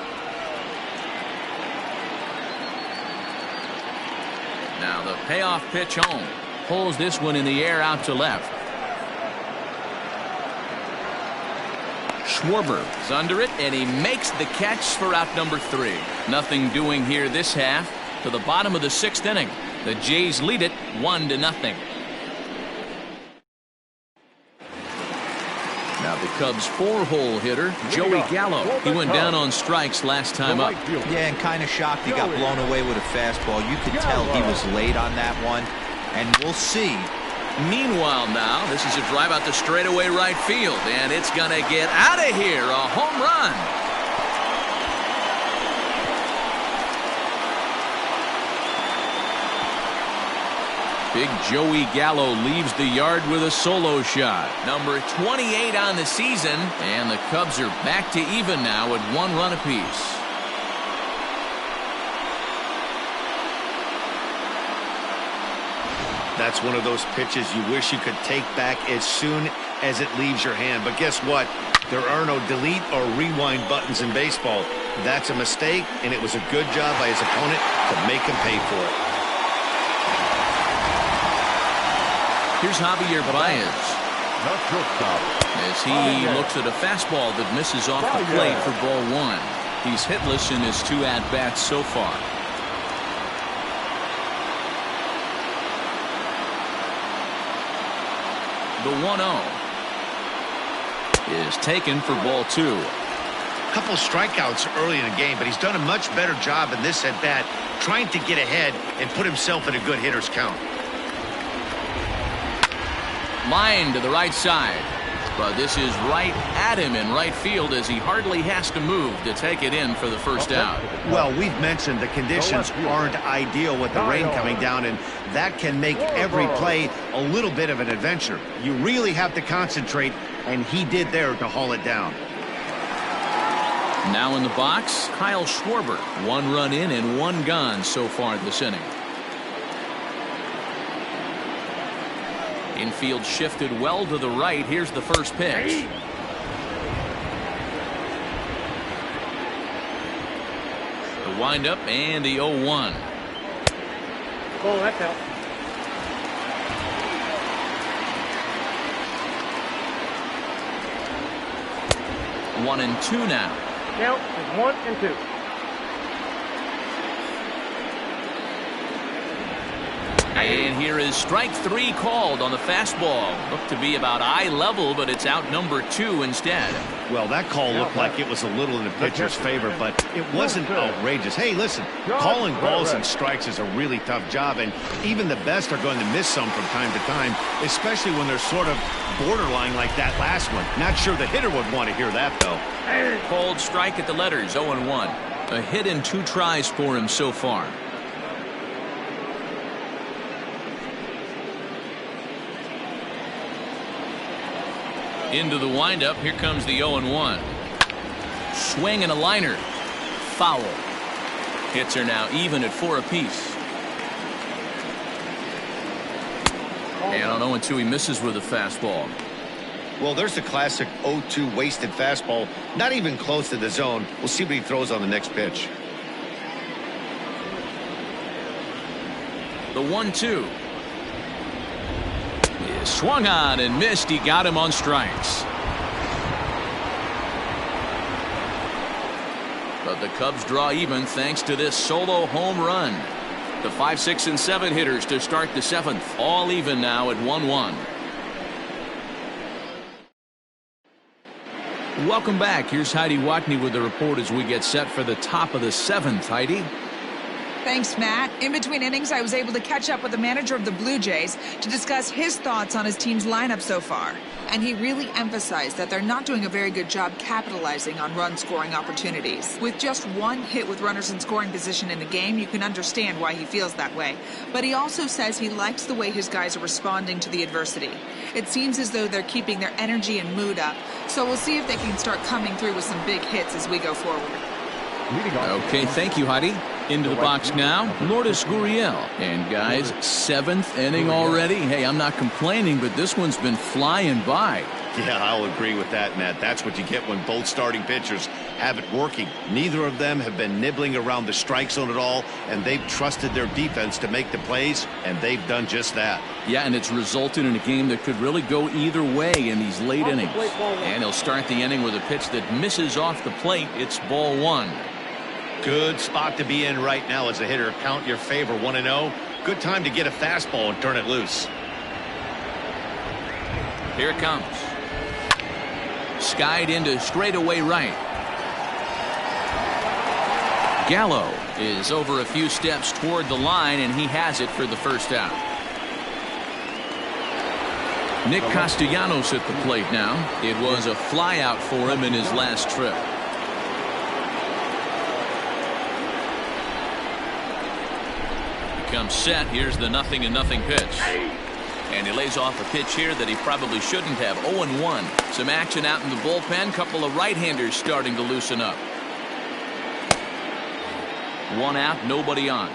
S1: Now the payoff pitch home. Pulls this one in the air out to left. Schwarber is under it, and he makes the catch for out number 3. Nothing doing here this half. To the bottom of the 6th inning. The Jays lead it 1-0. Now the Cubs' 4-hole hitter, Joey Gallo. He went down on strikes last time up.
S3: Yeah, and kind of shocked he got blown away with a fastball. You could tell he was late on that one. And we'll see.
S1: Meanwhile now, this is a drive out the straightaway right field, and it's going to get out of here. A home run. Big Joey Gallo leaves the yard with a solo shot. Number 28 on the season, and the Cubs are back to even now at 1 run apiece.
S2: That's one of those pitches you wish you could take back as soon as it leaves your hand. But guess what? There are no delete or rewind buttons in baseball. That's a mistake, and it was a good job by his opponent to make him pay for it.
S1: Here's Javier Baez. As he looks at a fastball that misses off the plate for ball 1. He's hitless in his 2 at-bats so far. The 1-0 is taken for ball 2.
S2: Couple strikeouts early in the game, but he's done a much better job in this at-bat trying to get ahead and put himself in a good hitter's count.
S1: Line to the right side, but this is right at him in right field as he hardly has to move to take it in for the first out.
S2: Well, we've mentioned the conditions aren't ideal with the rain coming down, and that can make every play a little bit of an adventure. You really have to concentrate, and he did there to haul it down.
S1: Now in the box, Kyle Schwarber. 1 run in and 1 gone so far this inning. Infield shifted well to the right. Here's the first pitch. The windup and the 0-1.
S7: Oh, that's out.
S1: One and 2 now.
S7: Count is 1 and 2.
S1: And here is strike 3 called on the fastball. Looked to be about eye level, but it's out number 2 instead.
S2: Well, that call looked like it was a little in the pitcher's favor, but it wasn't outrageous. Hey, listen, calling balls and strikes is a really tough job, and even the best are going to miss some from time to time, especially when they're sort of borderline like that last one. Not sure the hitter would want to hear that, though.
S1: Called strike at the letters, 0-1. A hit in 2 tries for him so far. Into the windup. Here comes the 0-1. Swing and a liner. Foul. Hits are now even at 4 apiece. And on 0-2 he misses with a fastball.
S2: Well, there's the classic 0-2 wasted fastball. Not even close to the zone. We'll see what he throws on the next pitch.
S1: The 1-2. Swung on and missed. He got him on strikes. But the Cubs draw even thanks to this solo home run. The 5, 6, and 7 hitters to start the 7th. All even now at 1-1. Welcome back. Here's Heidi Watney with the report as we get set for the top of the 7th. Heidi?
S6: Thanks, Matt. In between innings, I was able to catch up with the manager of the Blue Jays to discuss his thoughts on his team's lineup so far. And he really emphasized that they're not doing a very good job capitalizing on run-scoring opportunities. With just one hit with runners in scoring position in the game, you can understand why he feels that way. But he also says he likes the way his guys are responding to the adversity. It seems as though they're keeping their energy and mood up. So we'll see if they can start coming through with some big hits as we go forward.
S1: Okay, thank you, Heidi. Into the box now, Lourdes Gurriel. And guys, 7th inning already. Hey, I'm not complaining, but this one's been flying by.
S2: Yeah, I'll agree with that, Matt. That's what you get when both starting pitchers have it working. Neither of them have been nibbling around the strike zone at all, and they've trusted their defense to make the plays, and they've done just that.
S1: Yeah, and it's resulted in a game that could really go either way in these late innings. And he'll start the inning with a pitch that misses off the plate. It's ball 1.
S2: Good spot to be in right now as a hitter. Count your favor, 1-0. Good time to get a fastball and turn it loose.
S1: Here it comes. Skied into straightaway right. Gallo is over a few steps toward the line, and he has it for the first out. Nick Castellanos at the plate now. It was a flyout for him in his last trip. Comes set. Here's the 0-0 pitch. And he lays off a pitch here that he probably shouldn't have. 0-1. Some action out in the bullpen. Couple of right-handers starting to loosen up. 1 out, nobody on.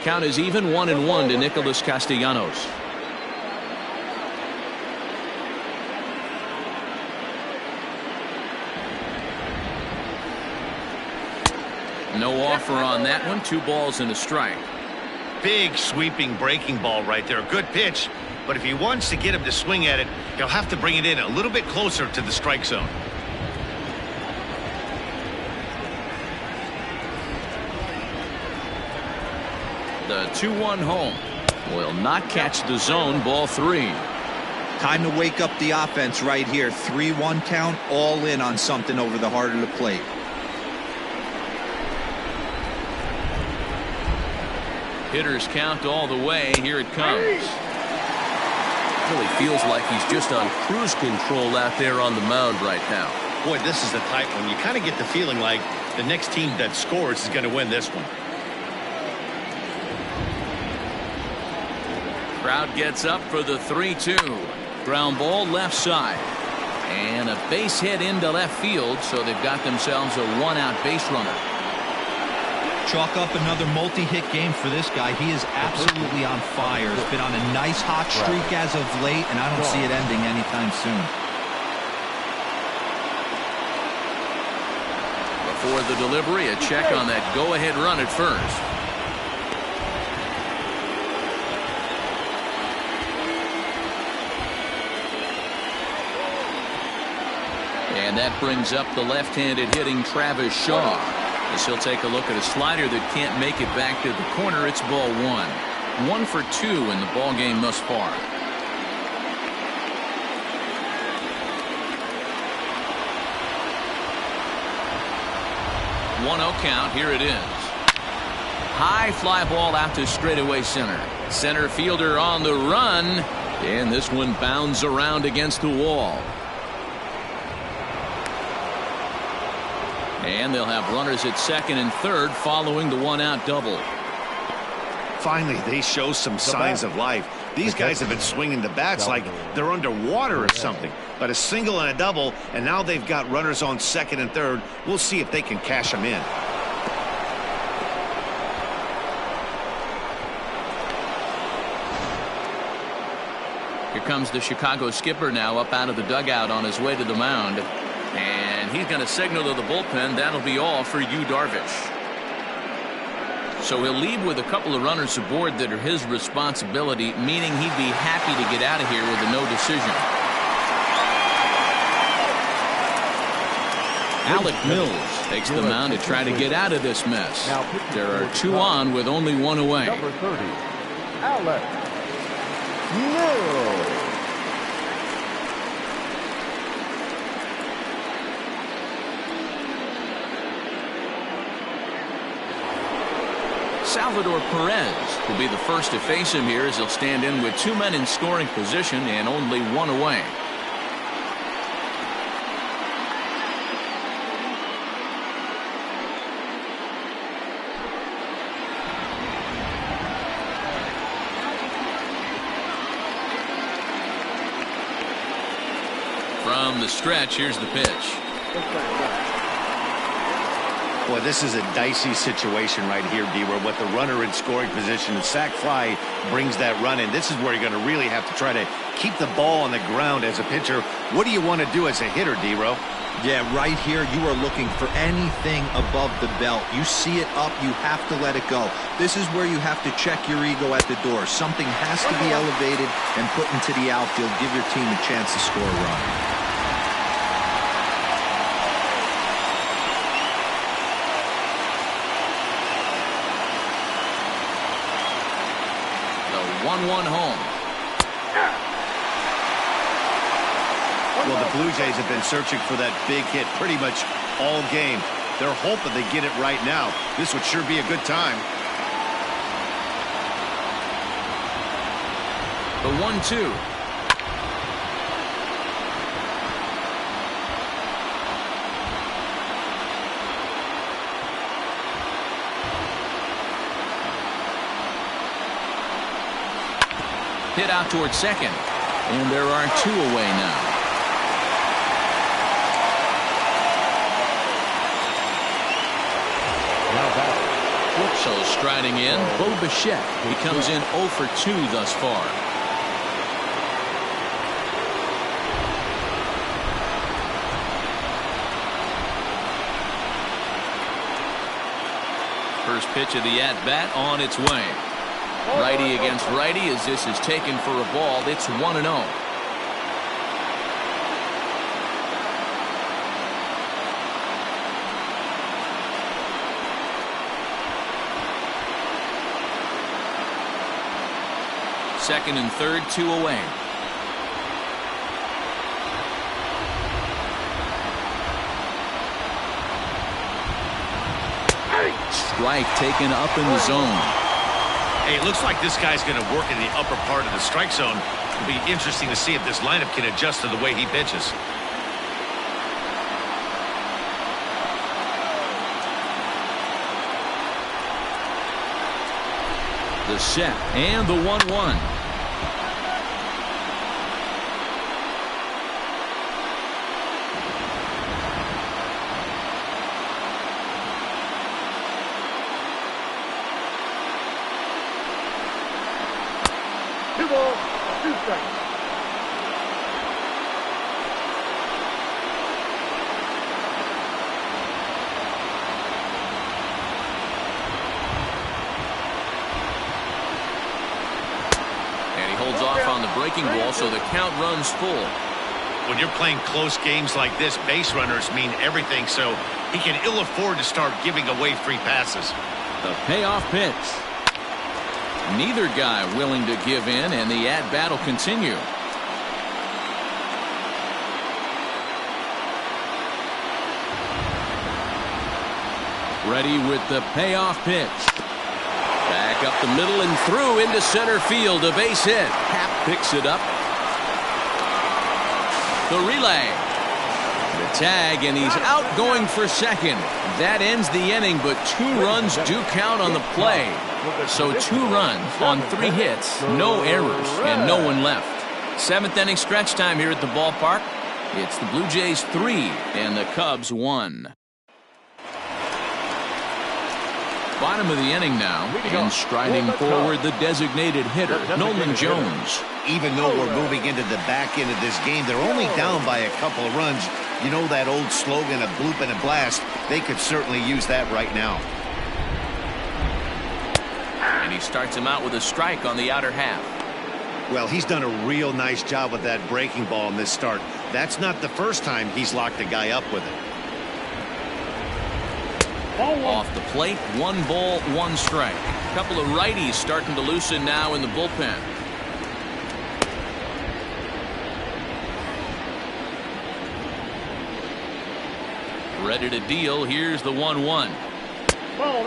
S1: Count is even, 1-1 to Nicholas Castellanos. No offer on that one. 2 balls and a strike.
S2: Big sweeping breaking ball right there. Good pitch. But if he wants to get him to swing at it, he'll have to bring it in a little bit closer to the strike zone.
S1: The 2-1 home will not catch the zone. Ball 3.
S3: Time to wake up the offense right here. 3-1 count, all in on something over the heart of the plate.
S1: Hitters count all the way. Here it comes. Really feels like he's just on cruise control out there on the mound right now.
S2: Boy, this is the type one. You kind of get the feeling like the next team that scores is going to win this one.
S1: Crowd gets up for the 3-2. Ground ball left side. And a base hit into left field, so they've got themselves a 1-out base runner.
S3: Chalk up another multi-hit game for this guy. He is absolutely on fire. He's been on a nice hot streak as of late, and I don't see it ending anytime soon.
S1: Before the delivery, a check on that go-ahead run at first. And that brings up the left-handed hitting Travis Shaw. As he'll take a look at a slider that can't make it back to the corner. It's ball 1. 1 for 2 in the ball game thus far. 1-0 count. Here it is. High fly ball out to straightaway center. Center fielder on the run. And this one bounds around against the wall. And they'll have runners at second and third following the 1-out double.
S2: Finally, they show some signs of life. These guys have been swinging the bats like they're underwater or something. But a single and a double, and now they've got runners on second and third. We'll see if they can cash them in.
S1: Here comes the Chicago skipper now up out of the dugout on his way to the mound. And he's going to signal to the bullpen. That'll be all for Yu Darvish. So he'll leave with a couple of runners aboard that are his responsibility, meaning he'd be happy to get out of here with a no decision. Alec Mills takes the mound to try to get out of this mess. There are 2 on with only 1 away.
S4: Number 30, Alec Mills.
S1: Salvador Perez will be the first to face him here as he'll stand in with 2 men in scoring position and only 1 away. From the stretch, here's the pitch.
S2: Boy, this is a dicey situation right here, D, where with the runner in scoring position, the sac fly brings that run in. This is where you're going to really have to try to keep the ball on the ground as a pitcher. What do you want to do as a hitter, D-Ro?
S3: Yeah, right here, you are looking for anything above the belt. You see it up, you have to let it go. This is where you have to check your ego at the door. Something has to be elevated and put into the outfield. Give your team a chance to score a run.
S1: The 1-1 home.
S2: Well, the Blue Jays have been searching for that big hit pretty much all game. They're hoping they get it right now. This would sure be a good time.
S1: The 1-2. Hit out towards second. And there are 2 away now. So striding in, Bo Bichette. He comes in 0 for 2 thus far. First pitch of the at-bat on its way. Righty against righty as this is taken for a ball. It's 1-0. Second and third, 2 away. Strike taken up in the zone.
S2: Hey, it looks like this guy's going to work in the upper part of the strike zone. It'll be interesting to see if this lineup can adjust to the way he pitches.
S1: The set and the 1-1.
S7: Two balls, 2 strikes.
S1: Holds off on the breaking ball, so the count runs full.
S2: When you're playing close games like this, base runners mean everything, so he can ill afford to start giving away free passes.
S1: The payoff pitch. Neither guy willing to give in, and the at-bat will continue. Ready with the payoff pitch. Back up the middle and through into center field. A base hit. Happ picks it up. The relay. The tag, and he's out going for second. That ends the inning, but 2 runs do count on the play. So 2 runs on 3 hits, no errors, and no one left. 7th inning stretch time here at the ballpark. It's the Blue Jays 3 and the Cubs 1. Bottom of the inning now, and striding forward the designated hitter, Nolan Jones.
S2: Even though we're moving into the back end of this game, they're only down by a couple of runs. You know that old slogan, a bloop and a blast? They could certainly use that right now.
S1: And he starts him out with a strike on the outer half.
S2: Well, he's done a real nice job with that breaking ball in this start. That's not the first time he's locked a guy up with it.
S1: Off the plate, 1 ball, 1 strike. A couple of righties starting to loosen now in the bullpen. Ready to deal. Here's the 1-1.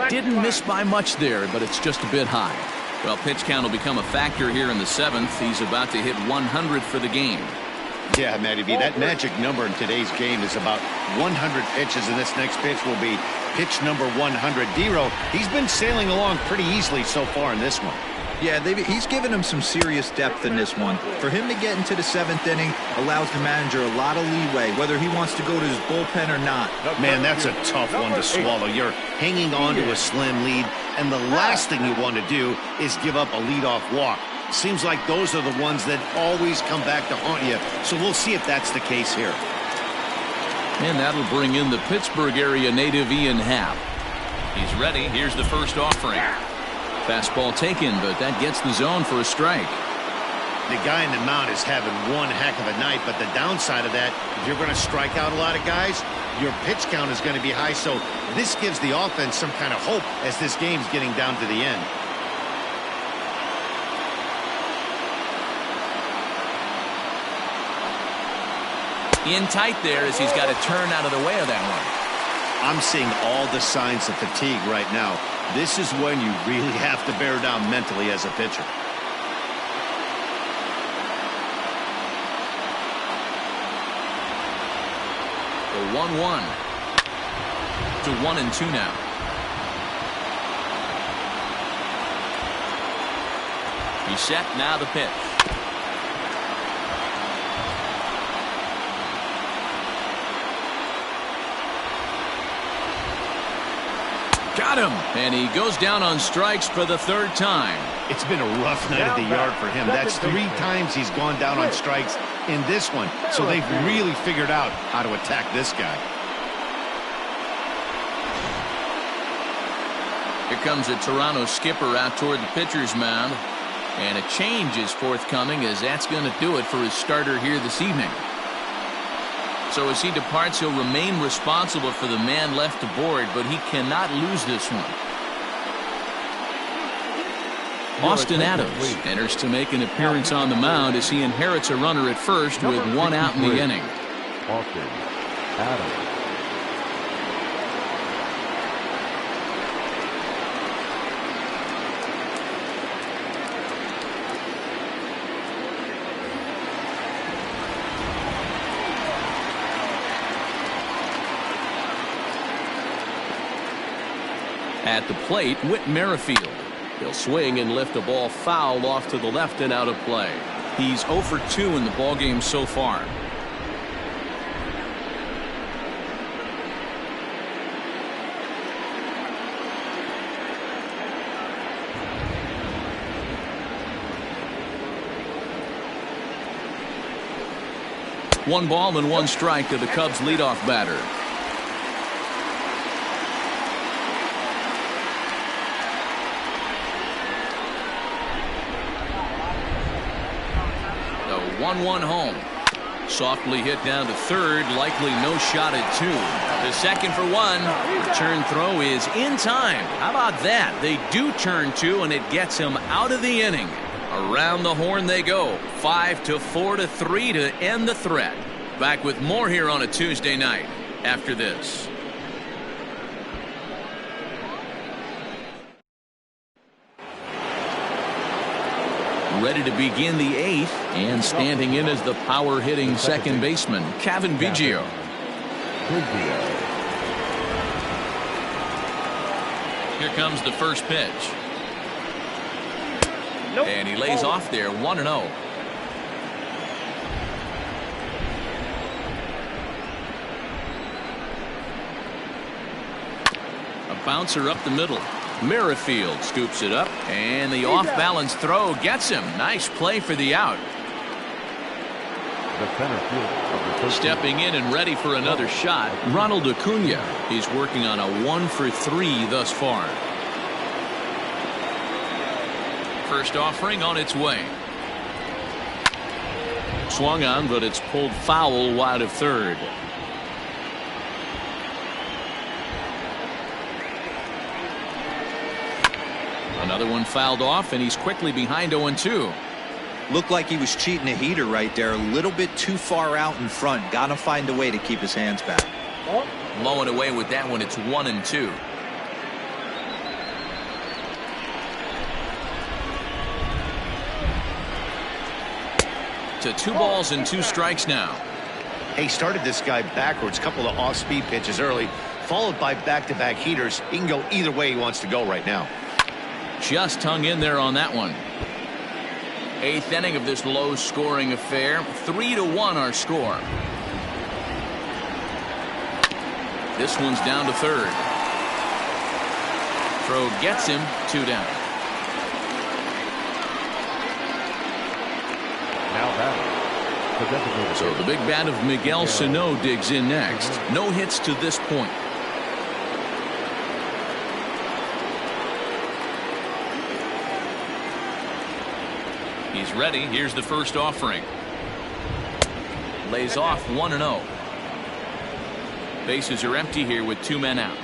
S1: Didn't miss by much there, but it's just a bit high. Well, pitch count will become a factor here in the 7th. He's about to hit 100 for the game.
S2: Yeah, Matty B, that magic number in today's game is about 100 pitches, and this next pitch will be pitch number 100. D-Row, he's been sailing along pretty easily so far in this one.
S3: Yeah, he's given him some serious depth in this one. For him to get into the 7th inning allows the manager a lot of leeway, whether he wants to go to his bullpen or not.
S2: Man, that's a tough one to swallow. You're hanging on to a slim lead, and the last thing you want to do is give up a leadoff walk. Seems like those are the ones that always come back to haunt you, so we'll see if that's the case here.
S1: And that'll bring in the Pittsburgh area native Ian Happ. He's ready. Here's the first offering. Fastball taken, but that gets the zone for a strike.
S2: The guy in the mound is having one heck of a night, but the downside of that, if you're going to strike out a lot of guys, your pitch count is going to be high, so this gives the offense some kind of hope as this game's getting down to the end.
S1: In tight there as he's got to turn out of the way of that one.
S2: I'm seeing all the signs of fatigue right now. This is when you really have to bear down mentally as a pitcher.
S1: The 1-1 to 1-2 now. He's set, now the pitch. Got him, and he goes down on strikes for the 3rd time.
S2: It's been a rough night at the yard for him. That's 3 times he's gone down on strikes in this one. So they've really figured out how to attack this guy.
S1: Here comes a Toronto skipper out toward the pitcher's mound. And a change is forthcoming, as that's going to do it for his starter here this evening. So as he departs, he'll remain responsible for the man left aboard, but he cannot lose this one. Austin Adams enters to make an appearance on the mound as he inherits a runner at first with 1 out in the inning.
S4: Austin Adams.
S1: At the plate, Whit Merrifield. He'll swing and lift a ball foul off to the left and out of play. He's 0 for 2 in the ballgame so far. One ball and 1 strike to the Cubs leadoff batter. The 1-1 home. Softly hit down to third, likely no shot at 2. The second for 1. Return throw is in time. How about that? They do turn 2, and it gets him out of the inning. Around the horn they go. 5-4 to 3 to end the threat. Back with more here on a Tuesday night after this. Ready to begin the 8th, and standing in as the power hitting second baseman, Cavan Biggio. Here comes the first pitch. And he lays off there, 1-0. A bouncer up the middle. Merrifield scoops it up, and the off-balance throw gets him. Nice play for the out.
S4: The center fielder.
S1: Stepping in and ready for another shot, Ronald Acuna. He's working on a 1 for 3 thus far. First offering on its way. Swung on, but it's pulled foul wide of third. Another one fouled off, and he's quickly behind 0-2.
S3: Looked like he was cheating a heater right there. A little bit too far out in front. Got to find a way to keep his hands back.
S1: Blowing away with that one. It's 1-2. To 2 balls and 2 strikes now.
S2: He started this guy backwards, couple of off-speed pitches early, followed by back-to-back heaters. He can go either way he wants to go right now.
S1: Just hung in there on that one. 8th inning of this low-scoring affair. 3-1 our score. This one's down to third. Throw gets him. 2 down.
S4: Now batting.
S1: So the big bat of Miguel Sano digs in next. No hits to this point. He's ready. Here's the first offering. Lays off 1-0. Bases are empty here with 2 men out.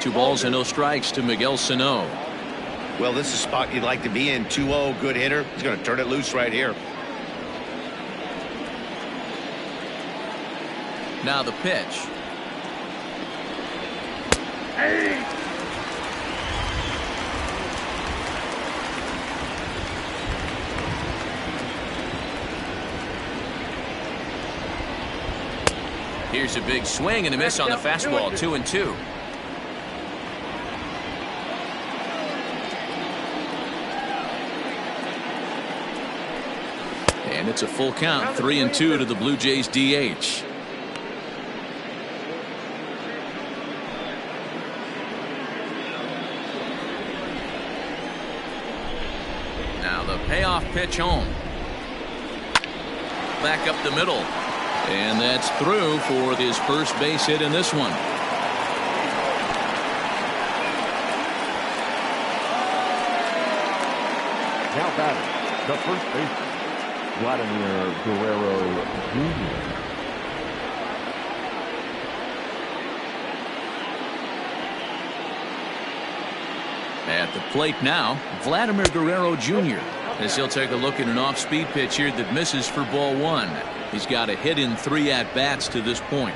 S1: 2 balls and no strikes to Miguel Sano.
S2: Well, this is a spot you'd like to be in. 2-0, good hitter. He's going to turn it loose right here.
S1: Now the pitch.
S7: Hey!
S1: Here's a big swing and a miss on the fastball. 2-2. And it's a full count. 3-2 to the Blue Jays DH. Now the payoff pitch home. Back up the middle. And that's through for his first base hit in this one.
S4: Now batting, the first baseman, Vladimir Guerrero Jr.
S1: At the plate now, Vladimir Guerrero Jr. as he'll take a look at an off-speed pitch here that misses for ball 1. He's got a hit in 3 at-bats to this point.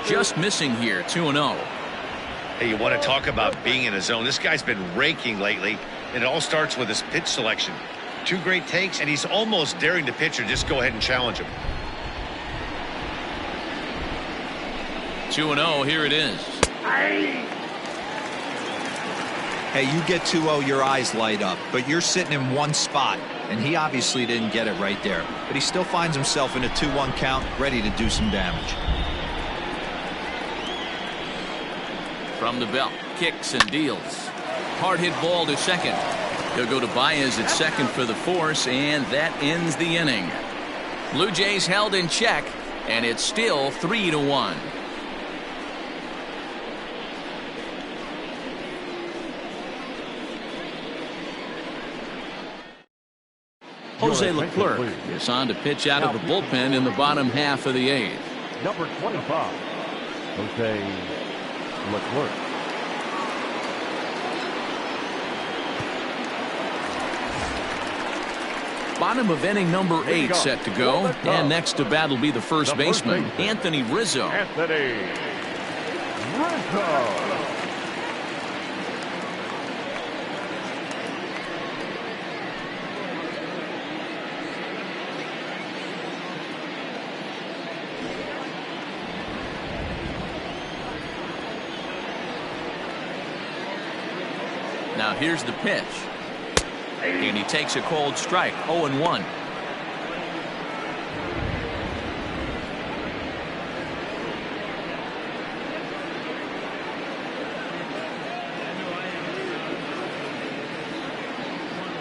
S1: Just missing here. 2-0.
S2: Hey, you want to talk about being in a zone. This guy's been raking lately, and it all starts with his pitch selection. 2 great takes, and he's almost daring the pitcher just go ahead and challenge him.
S1: 2-0. Here it is.
S3: Hey, you get 2-0, your eyes light up, but you're sitting in one spot, and he obviously didn't get it right there. But he still finds himself in a 2-1 count, ready to do some damage.
S1: From the belt, kicks and deals. Hard hit ball to second. He'll go to Baez at second for the force, and that ends the inning. Blue Jays held in check, and it's still 3-1. Jose Leclerc is on to pitch out of the bullpen in the bottom half of the 8th.
S4: Number 25, Jose Leclerc.
S1: Bottom of inning number 8 set to go. And next to bat will be the first baseman, Anthony Rizzo.
S4: Anthony Rizzo.
S1: Now here's the pitch. And he takes a cold strike. 0-1.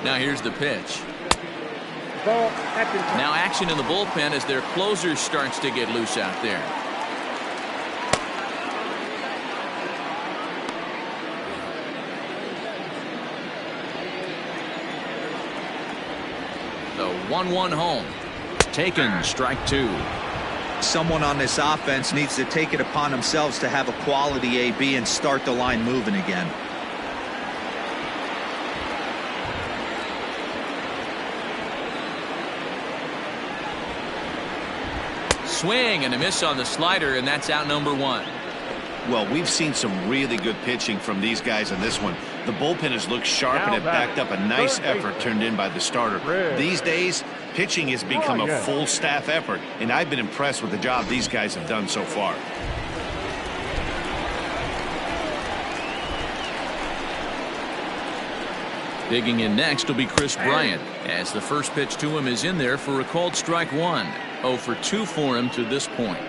S1: Now here's the pitch. Now action in the bullpen as their closer starts to get loose out there. The 1-1 home. Taken, strike 2.
S3: Someone on this offense needs to take it upon themselves to have a quality AB and start the line moving again.
S1: swing and a miss on the slider, and that's out number one.
S2: Well, we've seen some really good pitching from these guys in this one. The bullpen has looked sharp and it backed up a nice effort turned in by the starter. These days, pitching has become a full staff effort, and I've been impressed with the job these guys have done so far.
S1: Digging in next will be Chris Bryant, as the first pitch to him is in there for a called strike one. 0 for 2 for him to this point.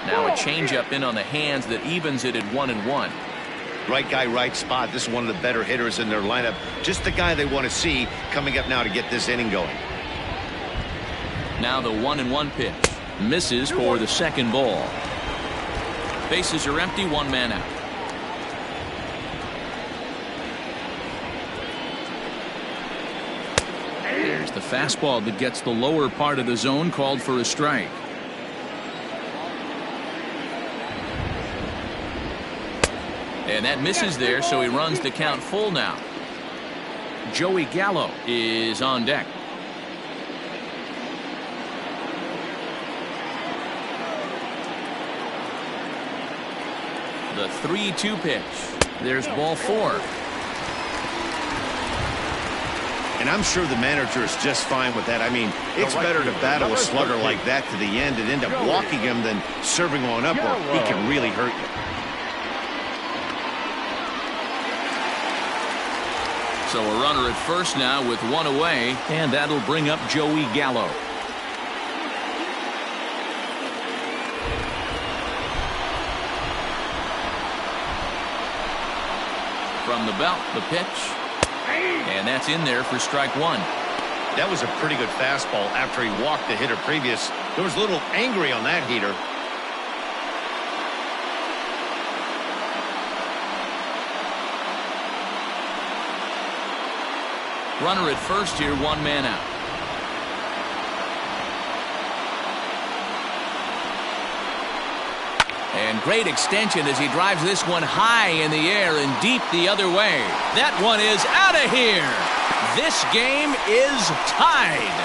S1: Now a changeup in on the hands that evens it at 1-1.
S2: Right guy, right spot. This is one of the better hitters in their lineup. Just the guy they want to see coming up now to get this inning going.
S1: Now the 1-1 pitch. Misses for the second ball. Bases are empty, one man out. There's the fastball that gets the lower part of the zone, called for a strike. And that misses there, so he runs the count full now. Joey Gallo is on deck. The 3-2 pitch. There's ball 4.
S2: And I'm sure the manager is just fine with that. I mean, it's better to battle a slugger like that to the end and end up walking him than serving one up, or he can really hurt you.
S1: So a runner at first now with one away, and that'll bring up Joey Gallo. From the belt, the pitch, and that's in there for strike one.
S2: That was a pretty good fastball after he walked the hitter previous. There was a little angry on that heater.
S1: Runner at first here, one man out. And great extension as he drives this one high in the air and deep the other way. That one is out of here. This game is tied.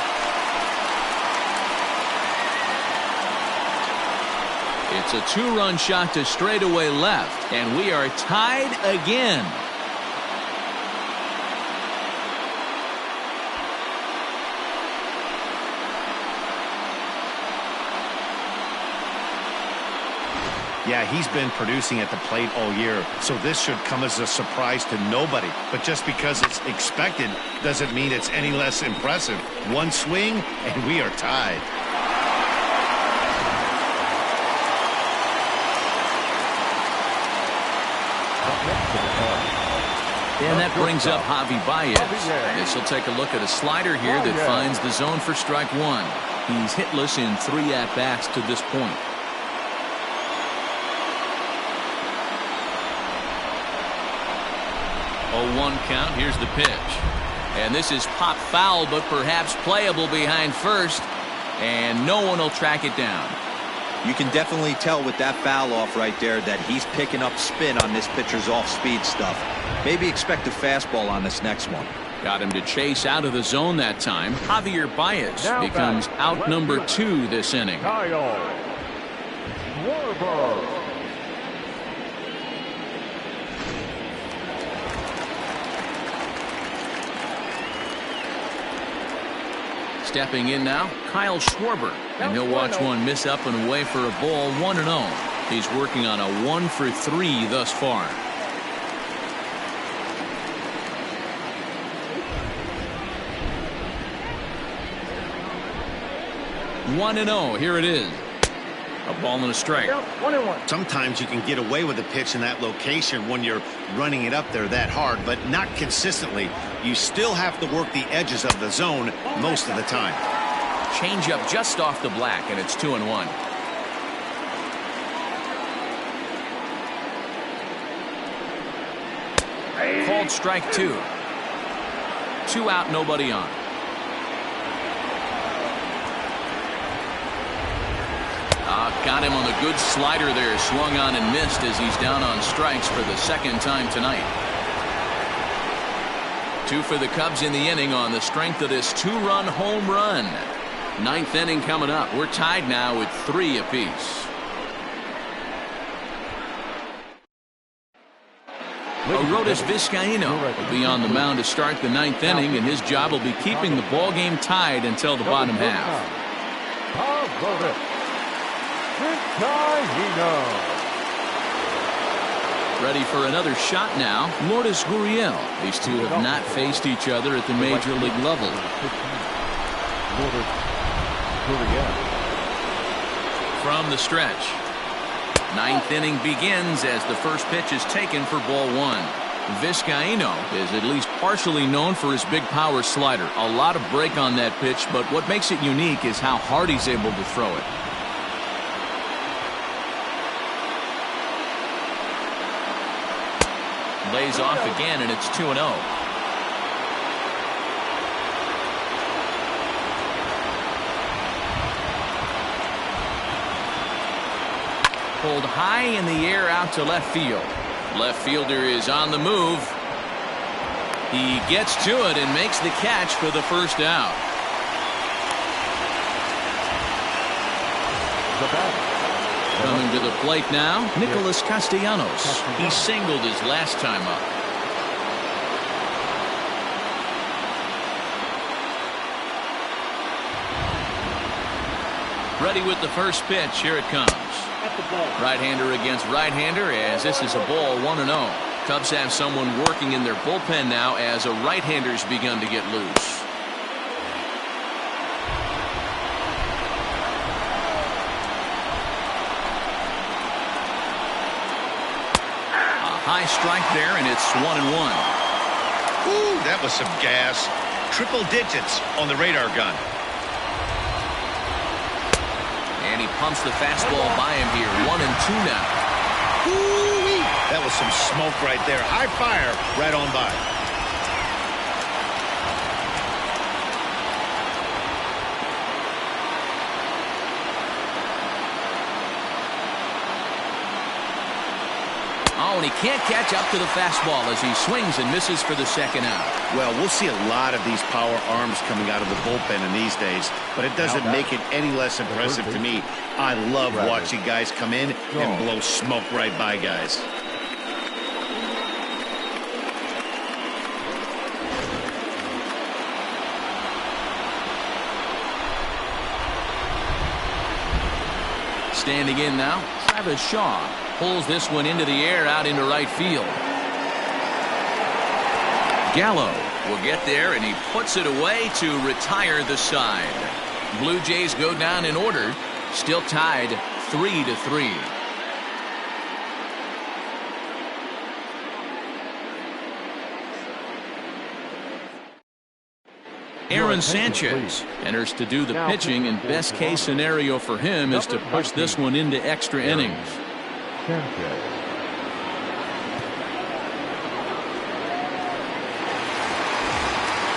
S1: It's a 2-run shot to straightaway left, and we are tied again.
S2: Yeah, he's been producing at the plate all year, so this should come as a surprise to nobody. But just because it's expected doesn't mean it's any less impressive. One swing, and we are tied.
S1: And that brings up Javi Baez. This will take a look at a slider here that finds the zone for strike one. He's hitless in 3 at-bats to this point. 0-1 count. Here's the pitch. And this is pop foul, but perhaps playable behind first. And no one will track it down.
S3: You can definitely tell with that foul off right there that he's picking up spin on this pitcher's off-speed stuff. Maybe expect a fastball on this next one.
S1: Got him to chase out of the zone that time. Javier Baez becomes out number 2 this inning. Stepping in now, Kyle Schwarber. And he'll watch one miss up and away for a ball, 1-0. He's working on a 1 for 3 thus far. One and 0. Here it is. A ball and a strike.
S7: 1-1.
S2: Sometimes you can get away with a pitch in that location when you're running it up there that hard, but not consistently. You still have to work the edges of the zone most of the time.
S1: Change up just off the black, and it's 2-1. Called strike 2. 2 out, nobody on. Got him on the good slider there. Swung on and missed as he's down on strikes for the second time tonight. 2 for the Cubs in the inning on the strength of this 2-run home run. 9th inning coming up. We're tied now with 3 apiece. Arodys Vizcaíno will be on the mound to start the 9th inning, and his job will be keeping the ball game tied until the bottom half. Ready for another shot now, Lourdes Gurriel. These two have not faced each other at the major league level. From the stretch. 9th inning begins as the first pitch is taken for ball 1. Vizcaíno is at least partially known for his big power slider. A lot of break on that pitch, but what makes it unique is how hard he's able to throw it. Lays off again, and it's 2-0. Pulled high in the air out to left field. Left fielder is on the move. He gets to it and makes the catch for the first out. Coming to the plate now, Nicholas Castellanos. He singled his last time up. Ready with the first pitch. Here it comes. Right-hander against right-hander, as this is a ball 1-0. Cubs have someone working in their bullpen now as a right-hander's begun to get loose. A high strike there, and it's 1-1.
S2: Ooh, that was some gas. Triple digits on the radar gun.
S1: And he pumps the fastball by him here. 1-2 now.
S2: Ooh-wee. That was some smoke right there. High fire right on by.
S1: Oh, and he can't catch up to the fastball as he swings and misses for the second out.
S2: Well, we'll see a lot of these power arms coming out of the bullpen in these days, but it doesn't make it any less impressive to me. I love watching guys come in and blow smoke right by guys.
S1: Standing in now, Travis Shaw pulls this one into the air out into right field. Gallo will get there, and he puts it away to retire the side. Blue Jays go down in order, still tied 3-3. Aaron Sanchez enters to do the pitching, and best case scenario for him is to push this one into extra innings.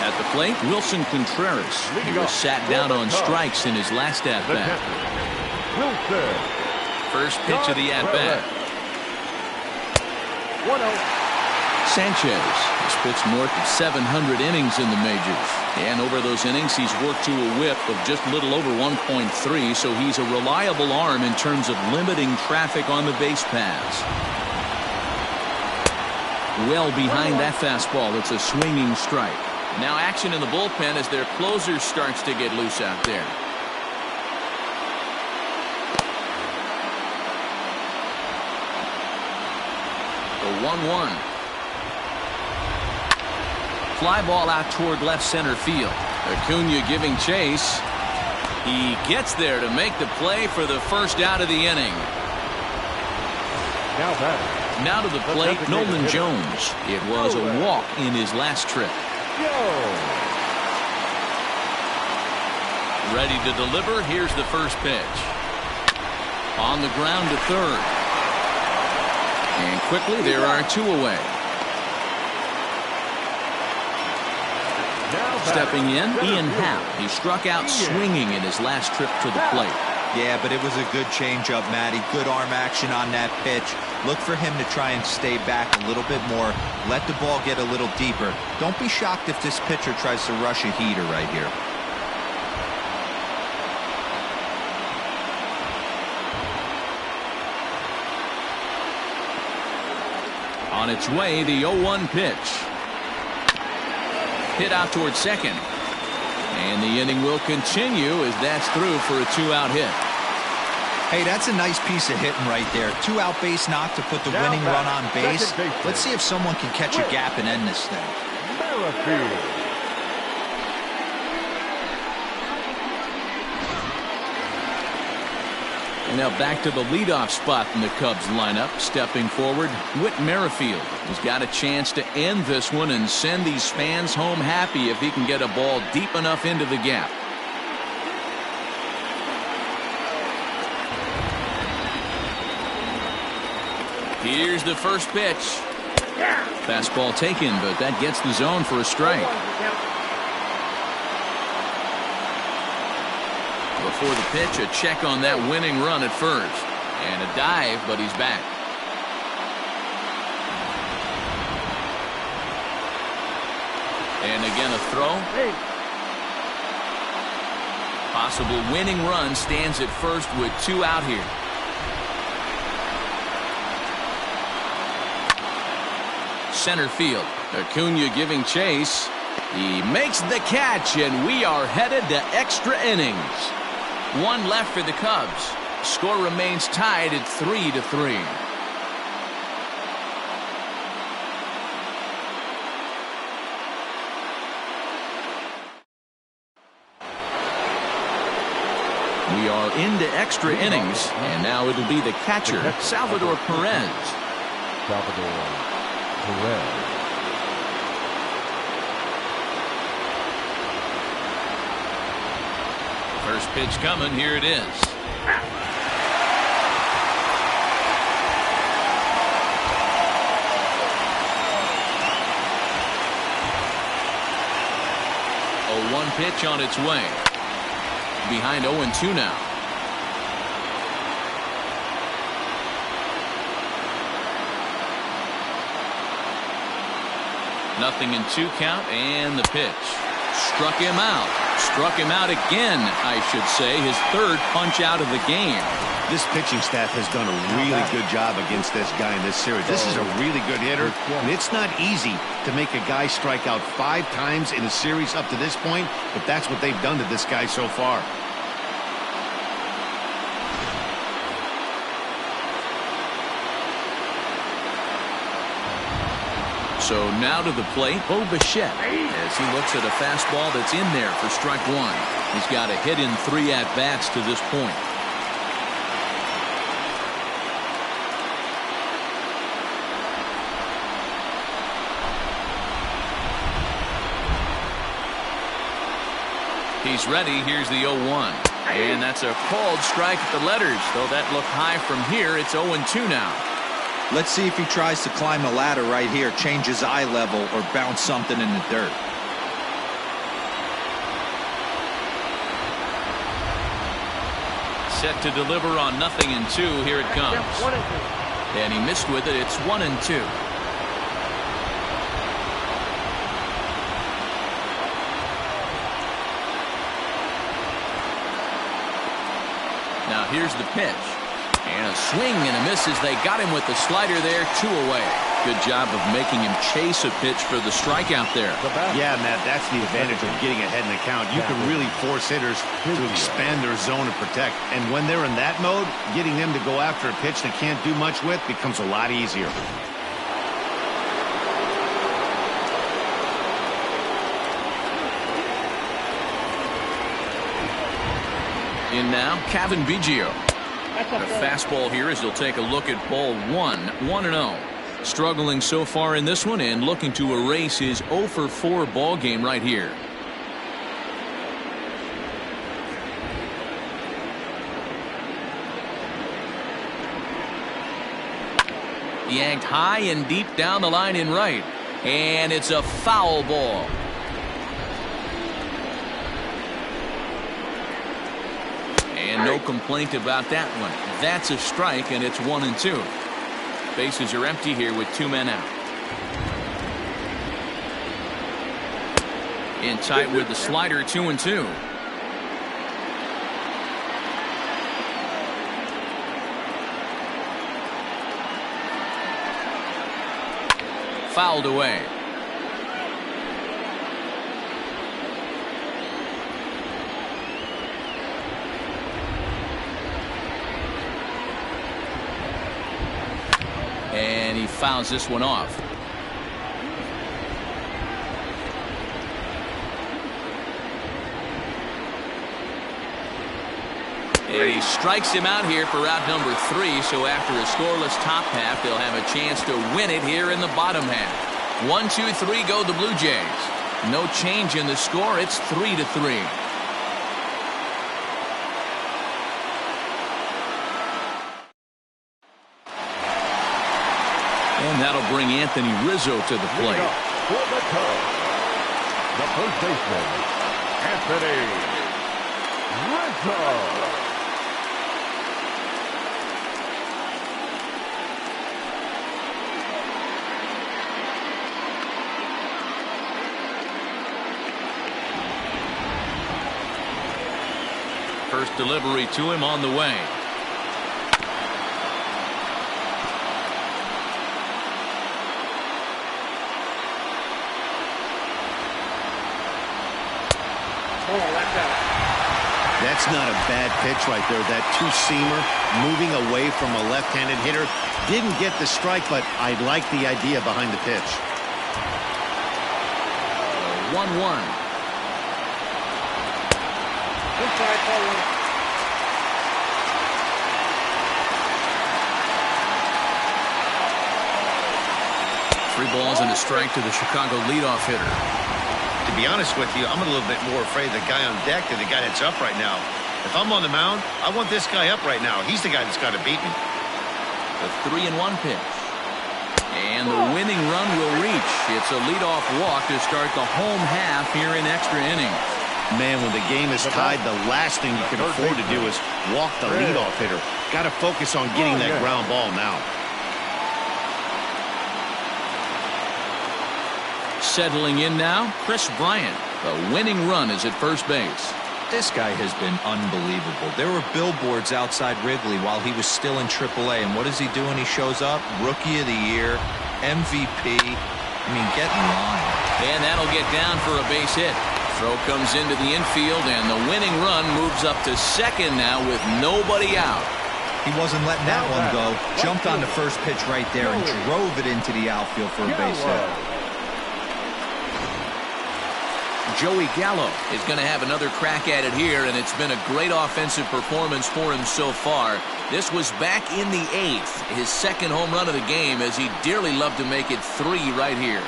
S1: At the plate, Wilson Contreras. He was sat down on strikes in his last at-bat. First pitch of the at-bat.
S7: 1-0.
S1: Sanchez has pitched north of 700 innings in the majors, and over those innings he's worked to a whip of just a little over 1.3, so he's a reliable arm in terms of limiting traffic on the base paths. Well behind that fastball. It's a swinging strike. Now action in the bullpen as their closer starts to get loose out there. The 1-1. Fly ball out toward left center field. Acuna giving chase. He gets there to make the play for the first out of the inning. Now to the plate, Nolan Jones. It was a walk in his last trip. Ready to deliver. Here's the first pitch. On the ground to third. And quickly there are two away. Stepping in, Ian Happ. He struck out swinging in his last trip to the plate.
S3: Yeah, but it was a good changeup, Matty. Good arm action on that pitch. Look for him to try and stay back a little bit more. Let the ball get a little deeper. Don't be shocked if this pitcher tries to rush a heater right here.
S1: On its way, the 0-1 pitch. Hit out towards second. And the inning will continue as that's through for a 2-out hit.
S3: Hey, that's a nice piece of hitting right there. 2-out base knock to put the winning run on base. Let's see if someone can catch a gap and end this thing.
S1: And now back to the leadoff spot in the Cubs lineup. Stepping forward, Whit Merrifield. He's got a chance to end this one and send these fans home happy if he can get a ball deep enough into the gap. Here's the first pitch. Fastball taken, but that gets the zone for a strike. Before the pitch, a check on that winning run at first. And a dive, but he's back. And again a throw. Possible winning run stands at first with 2 out here. Center field. Acuna giving chase. He makes the catch, and we are headed to extra innings. 1 left for the Cubs. Score remains tied at 3-3. We are into extra innings, and now it'll be the catcher, Salvador Perez.
S4: Salvador Perez.
S1: First pitch coming. Here it is. A 1 pitch on its way. Behind 0-2 now. Nothing in 2 count, and the pitch. Struck him out. Struck him out again, I should say. His 3rd punch out of the game.
S2: This pitching staff has done a really good job against this guy in this series. This is a really good hitter, and it's not easy to make a guy strike out 5 times in a series up to this point, but that's what they've done to this guy so far.
S1: So now to the plate, Bo Bichette, as he looks at a fastball that's in there for strike 1. He's got a hit in 3 at-bats to this point. He's ready. Here's the 0-1. And that's a called strike at the letters. Though that looked high from here, it's 0-2 now.
S3: Let's see if he tries to climb the ladder right here, change his eye level, or bounce something in the dirt.
S1: Set to deliver on 0-2. Here it comes. And he missed with it. It's 1-2. Now here's the pitch. And a swing and a miss as they got him with the slider there. 2 away. Good job of making him chase a pitch for the strikeout there.
S2: Yeah, Matt, that's the advantage of getting ahead in the count. You can really force hitters to expand their zone and protect. And when they're in that mode, getting them to go after a pitch they can't do much with becomes a lot easier.
S1: In now, Cavan Biggio. The fastball here as he'll take a look at ball 1, 1-0. Struggling so far in this one and looking to erase his 0-for-4 ball game right here. Yanked high and deep down the line in right. And it's a foul ball. And No complaint about that one. That's a strike, and it's 1-2. Bases are empty here with 2 men out. In tight with the slider, 2-2. Fouled away. And he fouls this one off. And he strikes him out here for out number 3. So after a scoreless top half, they'll have a chance to win it here in the bottom half. 1, 2, 3 go the Blue Jays. No change in the score. It's 3-3. And that'll bring Anthony Rizzo to the plate.
S4: For the Cubs, the first baseman, Anthony Rizzo.
S1: First delivery to him on the way.
S2: That's not a bad pitch right there. That two-seamer moving away from a left-handed hitter. Didn't get the strike, but I like the idea behind the pitch.
S1: 1-1.
S7: Inside forward.
S1: 3 balls and a strike to the Chicago leadoff hitter.
S2: To be honest with you, I'm a little bit more afraid of the guy on deck than the guy that's up right now. If I'm on the mound, I want this guy up right now. He's the guy that's got to beat me.
S1: The 3-1 pitch. And the winning run will reach. It's a leadoff walk to start the home half here in extra innings.
S2: Man, when the game is tied, the last thing you can afford to do is walk the leadoff hitter. Got to focus on getting that ground ball now.
S1: Settling in now, Chris Bryant. The winning run is at first base.
S3: This guy has been unbelievable. There were billboards outside Wrigley while he was still in AAA, and what is he doing? He shows up, Rookie of the Year, MVP. I mean, get in line.
S1: And that'll get down for a base hit. Throw comes into the infield, and the winning run moves up to second now with nobody out.
S3: He wasn't letting that one go. Jumped on the first pitch right there and drove it into the outfield for a base hit.
S1: Joey Gallo is going to have another crack at it here, and it's been a great offensive performance for him so far. This was back in the 8th, his second home run of the game, as he dearly loved to make it 3 right here.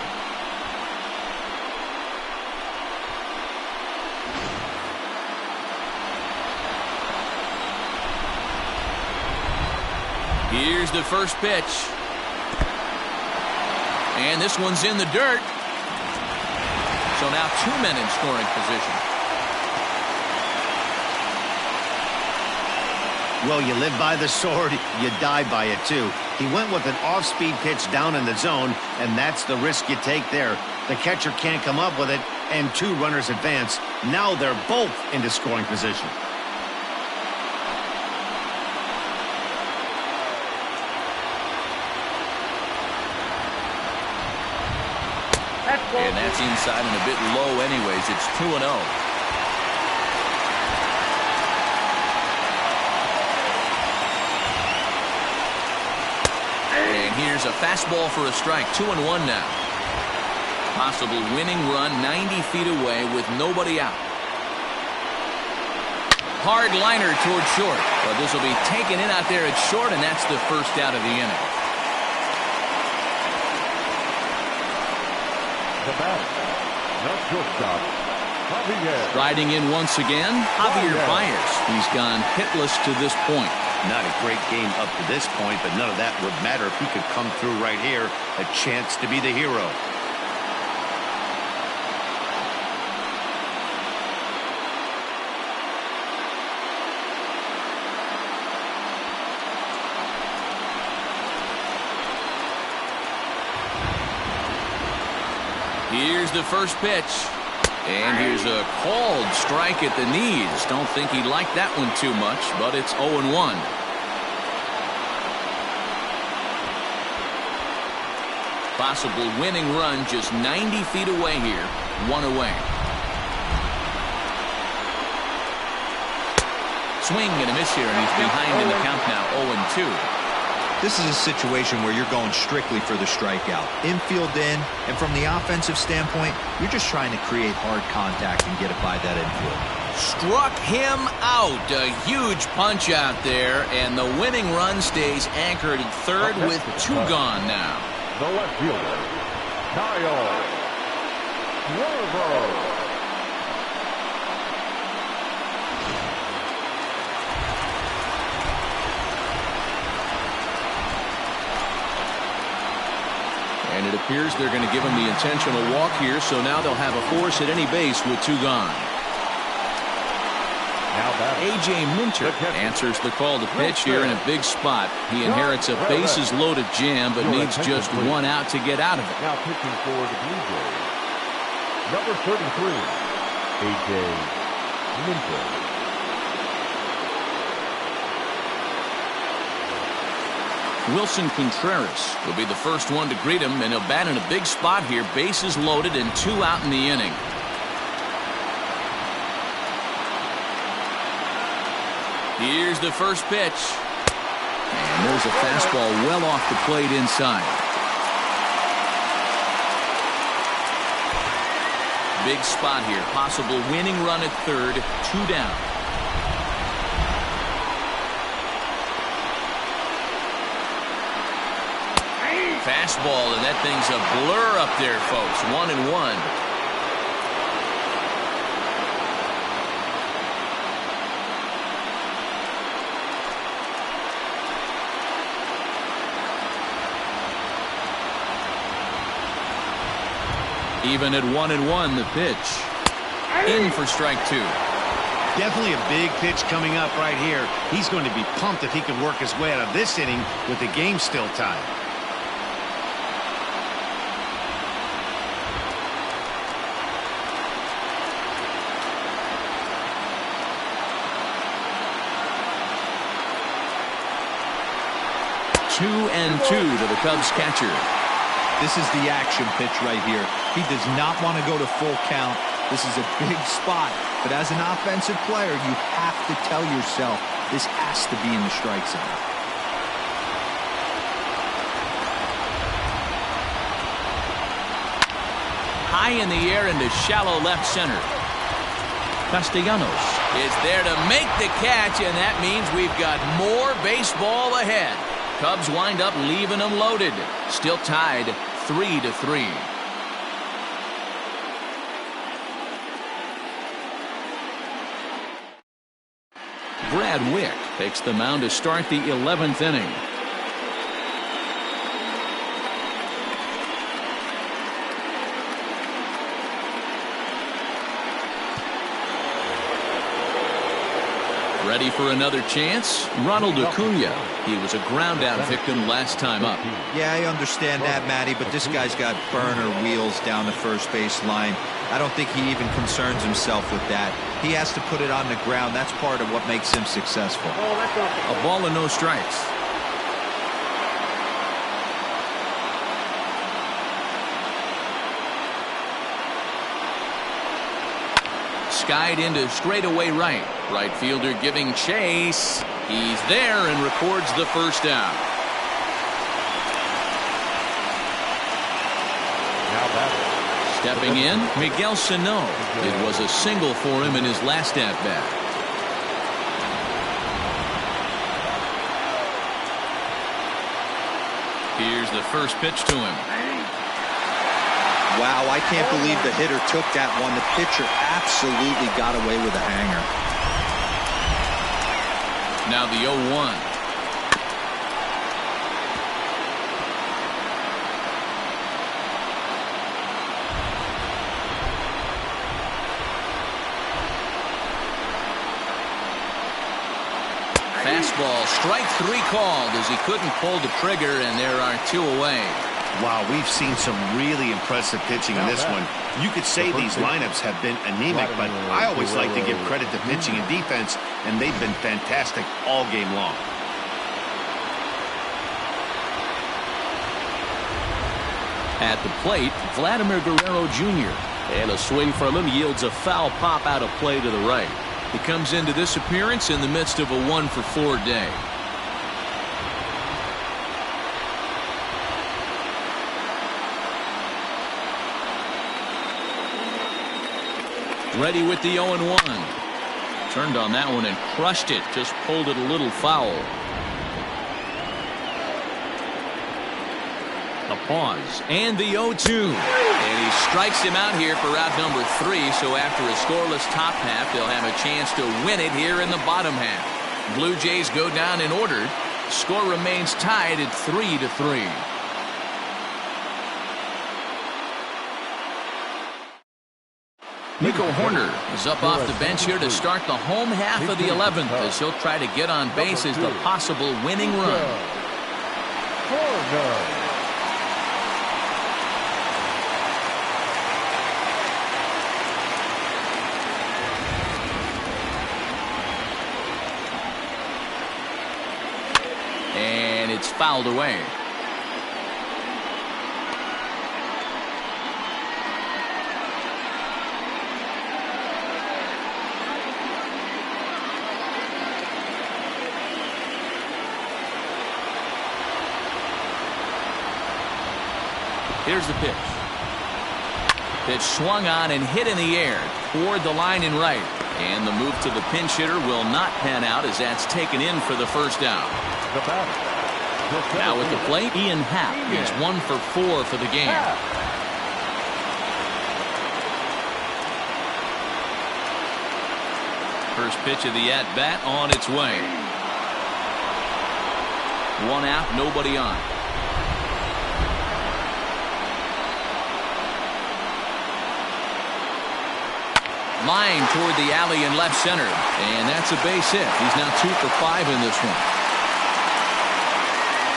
S1: Here's the first pitch. And this one's in the dirt. So now 2 men in scoring position.
S2: Well, you live by the sword, you die by it too. He went with an off-speed pitch down in the zone, and that's the risk you take there. The catcher can't come up with it, and 2 runners advance. Now they're both into scoring position.
S1: And that's inside and a bit low anyways. It's 2-0. And here's a fastball for a strike. 2-1 now. Possible winning run 90 feet away with nobody out. Hard liner toward short. But this will be taken in out there at short, and that's the first out of the inning.
S4: The batter, the shortstop, Javier.
S1: Riding in once again, Javier Baez. He's gone hitless to this point.
S2: Not a great game up to this point, but none of that would matter if he could come through right here. A chance to be the hero.
S1: Here's the first pitch. And here's a called strike at the knees. Don't think he liked that one too much, but it's 0-1. Possible winning run just 90 feet away here. 1 away. Swing and a miss here, and he's behind in the count now. 0-2.
S3: This is a situation where you're going strictly for the strikeout. Infield in, and from the offensive standpoint, you're just trying to create hard contact and get it by that infield.
S1: Struck him out. A huge punch out there, and the winning run stays anchored at third with 2 gone now.
S4: The left fielder, Kyle Schwarber.
S1: And it appears they're going to give him the intentional walk here, so now they'll have a force at any base with 2 gone. A.J. Minter answers the call to pitch here in a big spot. He inherits a bases-loaded jam, but needs just 1 out to get out of it.
S4: Now pitching for the Blue Jays, number 33, A.J. Minter.
S1: Wilson Contreras will be the first one to greet him, and he'll bat in a big spot here. Bases loaded and 2 out in the inning. Here's the first pitch. And there's a fastball well off the plate inside. Big spot here. Possible winning run at third. 2 down. Fastball, and that thing's a blur up there, folks. 1-1. Even at 1-1, the pitch. In for strike 2.
S2: Definitely a big pitch coming up right here. He's going to be pumped if he can work his way out of this inning with the game still tied.
S1: Two and 2 to the Cubs catcher.
S3: This is the action pitch right here. He does not want to go to full count. This is a big spot, but as an offensive player, you have to tell yourself this has to be in the strike zone.
S1: High in the air into shallow left center. Castellanos is there to make the catch, and that means we've got more baseball ahead. Cubs wind up leaving them loaded. Still tied 3-3. Brad Wick takes the mound to start the 11th inning. Ready for another chance? Ronald Acuna. He was a ground-out victim last time up.
S3: Yeah, I understand that, Matty, but this guy's got burner wheels down the first base line. I don't think he even concerns himself with that. He has to put it on the ground. That's part of what makes him successful.
S1: A ball and no strikes. Skied into straightaway right. Right fielder giving chase. He's there and records the first out. Stepping in, Miguel Sano. It was a single for him in his last at-bat. Here's the first pitch to him.
S3: Wow, I can't believe the hitter took that one. The pitcher absolutely got away with a hanger.
S1: Now the 0-1. Fastball, strike 3 called as he couldn't pull the trigger, and there are 2 away.
S2: Wow, we've seen some really impressive pitching in this one. You could say these lineups have been anemic, but I always like to give credit to pitching and defense, and they've been fantastic all game long.
S1: At the plate, Vladimir Guerrero Jr. And a swing from him yields a foul pop out of play to the right. He comes into this appearance in the midst of a 1-for-4 day. Ready with the 0-1. Turned on that one and crushed it. Just pulled it a little foul. A pause and the 0-2, and he strikes him out here for out number 3. So after a scoreless top half, they'll have a chance to win it here in the bottom half. Blue Jays go down in order. Score remains tied at 3-3. Nico Horner is up off the bench here to start the home half of the 11th as he'll try to get on base as the possible winning run. And it's fouled away. Here's the pitch. Pitch swung on and hit in the air toward the line and right. And the move to the pinch hitter will not pan out as that's taken in for the first out. Now with the plate, Ian Happ. He's 1-for-4 for the game. First pitch of the at-bat on its way. 1 out, nobody on. Line toward the alley in left center. And that's a base hit. He's now 2 for 5 in this one.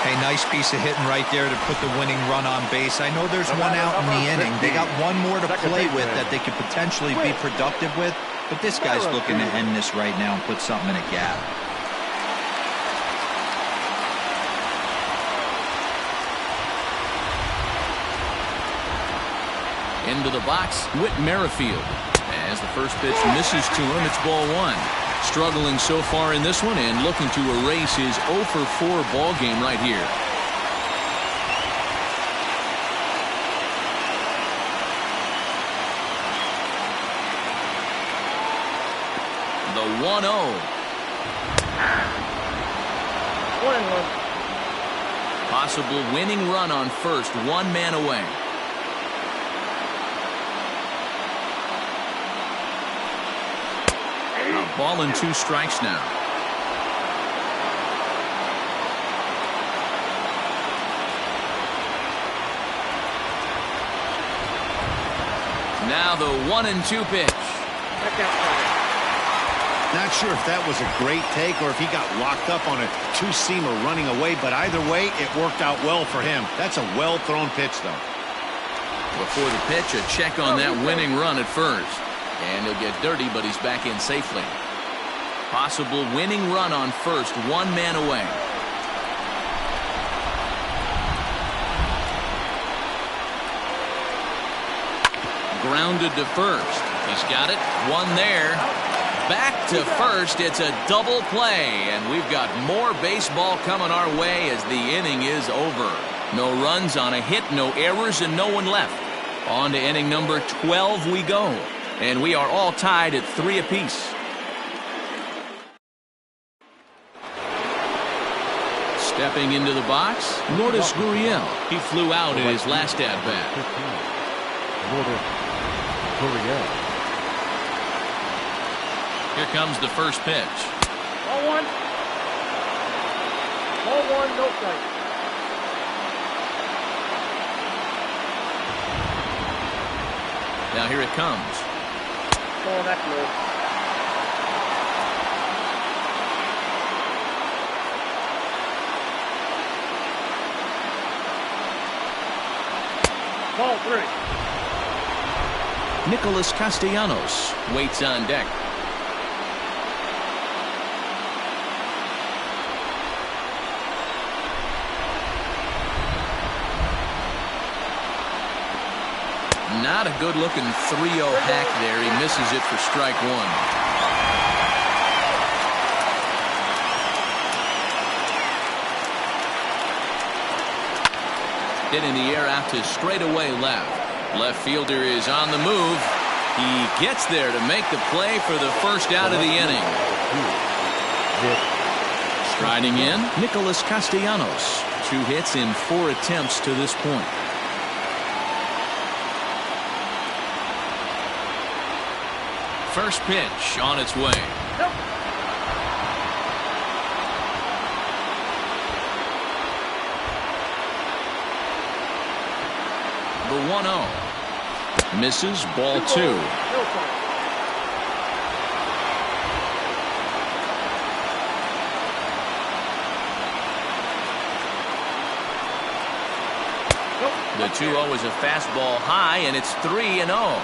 S3: Hey, nice piece of hitting right there to put the winning run on base. I know there's 1 out in the inning. They got 1 more to play with that they could potentially be productive with. But this guy's looking to end this right now and put something in a gap.
S1: Into the box, Whit Merrifield. As the first pitch misses to him, it's ball 1. Struggling so far in this one and looking to erase his 0-for-4 ball game right here. The 1-0.
S7: 1-1.
S1: Possible winning run on first, 1 man away. A ball and 2 strikes now. Now the 1-2 pitch.
S2: Not sure if that was a great take or if he got locked up on a 2-seamer running away, but either way, it worked out well for him. That's a well-thrown pitch, though.
S1: Before the pitch, a check on that winning run at first. And he'll get dirty, but he's back in safely. Possible winning run on first, 1 man away. Grounded to first. He's got it. 1 there. Back to first. It's a double play. And we've got more baseball coming our way as the inning is over. No runs on a hit, no errors, and no one left. On to inning number 12 we go. And we are all tied at 3 apiece. Stepping into the box, Lourdes Gurriel. He flew out in his last at-bat. Here comes the first pitch.
S7: Ball 1. Ball 1, no strike.
S1: Now here it comes.
S7: Oh, that's low. Ball 3.
S1: Nicholas Castellanos waits on deck. Not a good-looking 3-0 hack there. He misses it for strike one. Hit in the air out to straightaway left. Left fielder is on the move. He gets there to make the play for the first out of the inning. Striding in, Nicholas Castellanos. 2 hits in 4 attempts to this point. First pitch on its way. The 1-0. Misses, ball 2. The 2-0 is a fastball high, and it's 3-0.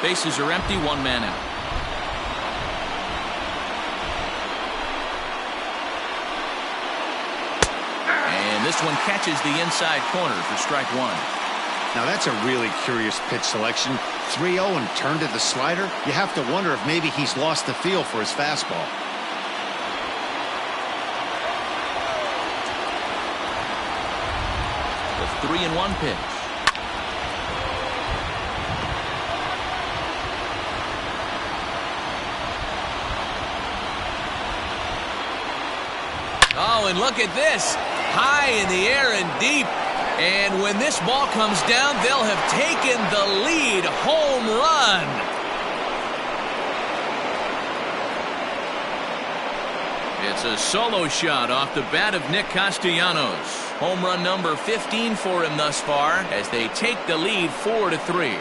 S1: Bases are empty, 1 man out. And this one catches the inside corner for strike 1.
S2: Now that's a really curious pitch selection. 3-0 and turned to the slider. You have to wonder if maybe he's lost the feel for his fastball.
S1: The 3-1 pitch. Oh, and look at this. High in the air and deep. And when this ball comes down, they'll have taken the lead. Home run. It's a solo shot off the bat of Nick Castellanos. Home run number 15 for him thus far as they take the lead 4-3.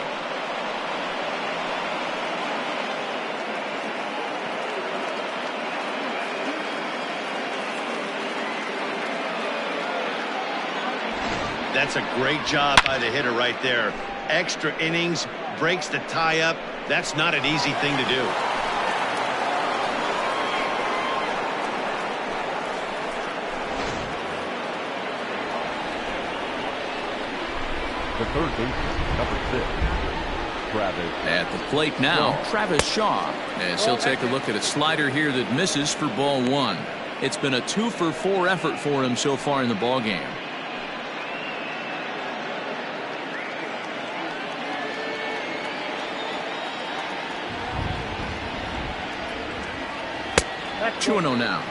S2: That's a great job by the hitter right there. Extra innings, breaks the tie up. That's not an easy thing to do.
S4: The third baseman, number 6, Travis.
S1: At the plate now, Travis Shaw, as he'll take a look at a slider here that misses for ball 1. It's been a 2-for-4 effort for him so far in the ball game.
S7: That's
S1: 2-0 now.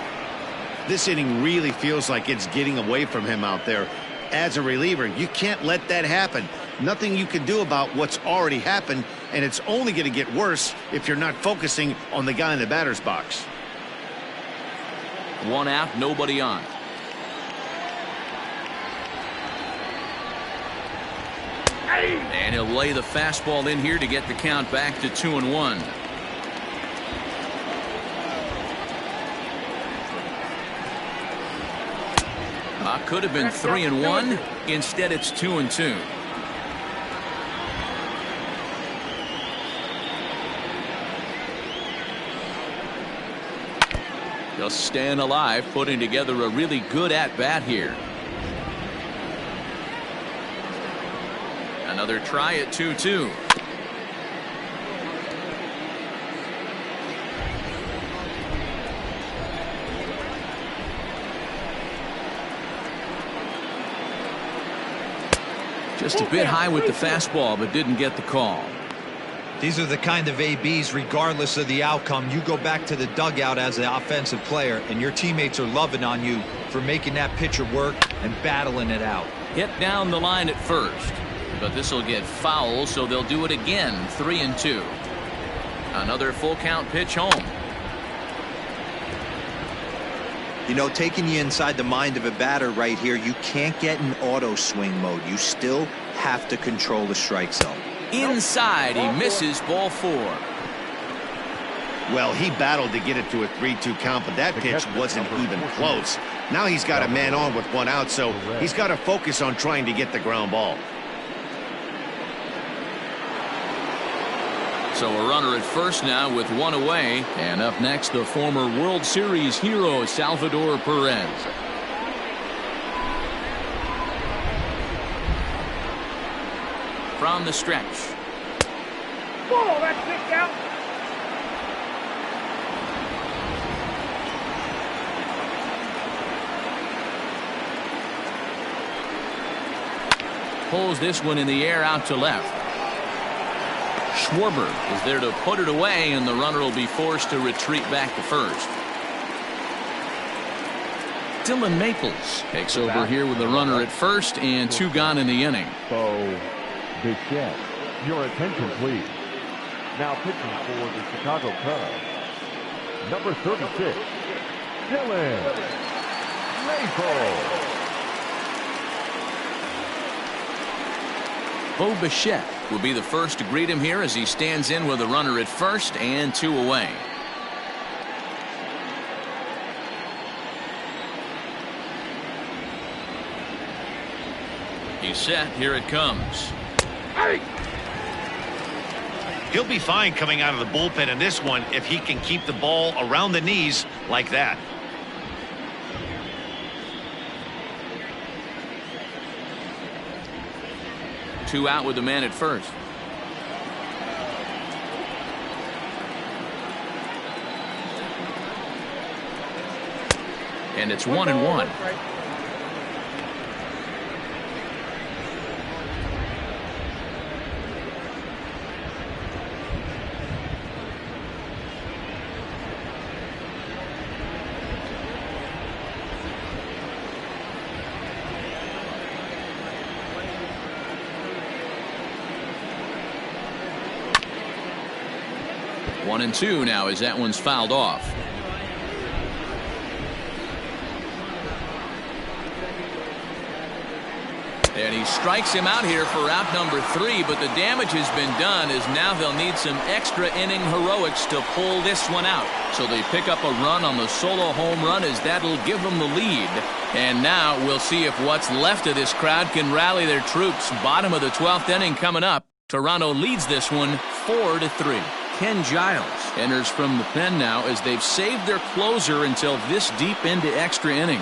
S2: This inning really feels like it's getting away from him out there. As a reliever, you can't let that happen. Nothing you can do about what's already happened, and it's only going to get worse if you're not focusing on the guy in the batter's box.
S1: 1 out, nobody on. And he'll lay the fastball in here to get the count back to 2-1. Could have been 3-1. Instead, it's 2-2. Just staying alive, putting together a really good at-bat here. Another try at 2-2. Just a bit high with the fastball, but didn't get the call.
S3: These are the kind of ABs, regardless of the outcome, you go back to the dugout as an offensive player, and your teammates are loving on you for making that pitcher work and battling it out.
S1: Hit down the line at first, but this will get foul, so they'll do it again. 3-2. Another full count pitch home.
S3: You know, taking you inside the mind of a batter right here, you can't get in auto swing mode. You still have to control the strike zone.
S1: Inside, he misses, ball 4.
S2: Well, he battled to get it to a 3-2 count, but that pitch wasn't even close. Now he's got a man on with one out, so he's got to focus on trying to get the ground ball.
S1: So a runner at first now with one away. And up next, the former World Series hero, Salvador Perez. From the stretch.
S7: Oh, that's kicked out.
S1: Pulls this one in the air out to left. Schwarber is there to put it away, and the runner will be forced to retreat back to first. Dylan Maples takes over here with the runner at first and 2 gone in the inning.
S4: Bo Bichette. Your attention, please. Now pitching for the Chicago Cubs, number 36, Dylan Maples.
S1: Bo Bichette will be the first to greet him here as he stands in with a runner at first and 2 away. He's set. Here it comes.
S2: He'll be fine coming out of the bullpen in this one if he can keep the ball around the knees like that.
S1: Two out with the man at first. And it's 1-1. One and two now as that one's fouled off. And he strikes him out here for out number 3, but the damage has been done as now they'll need some extra inning heroics to pull this one out. So they pick up a run on the solo home run as that'll give them the lead. And now we'll see if what's left of this crowd can rally their troops. Bottom of the 12th inning coming up. Toronto leads this one 4-3. Ken Giles enters from the pen now as they've saved their closer until this deep into extra innings.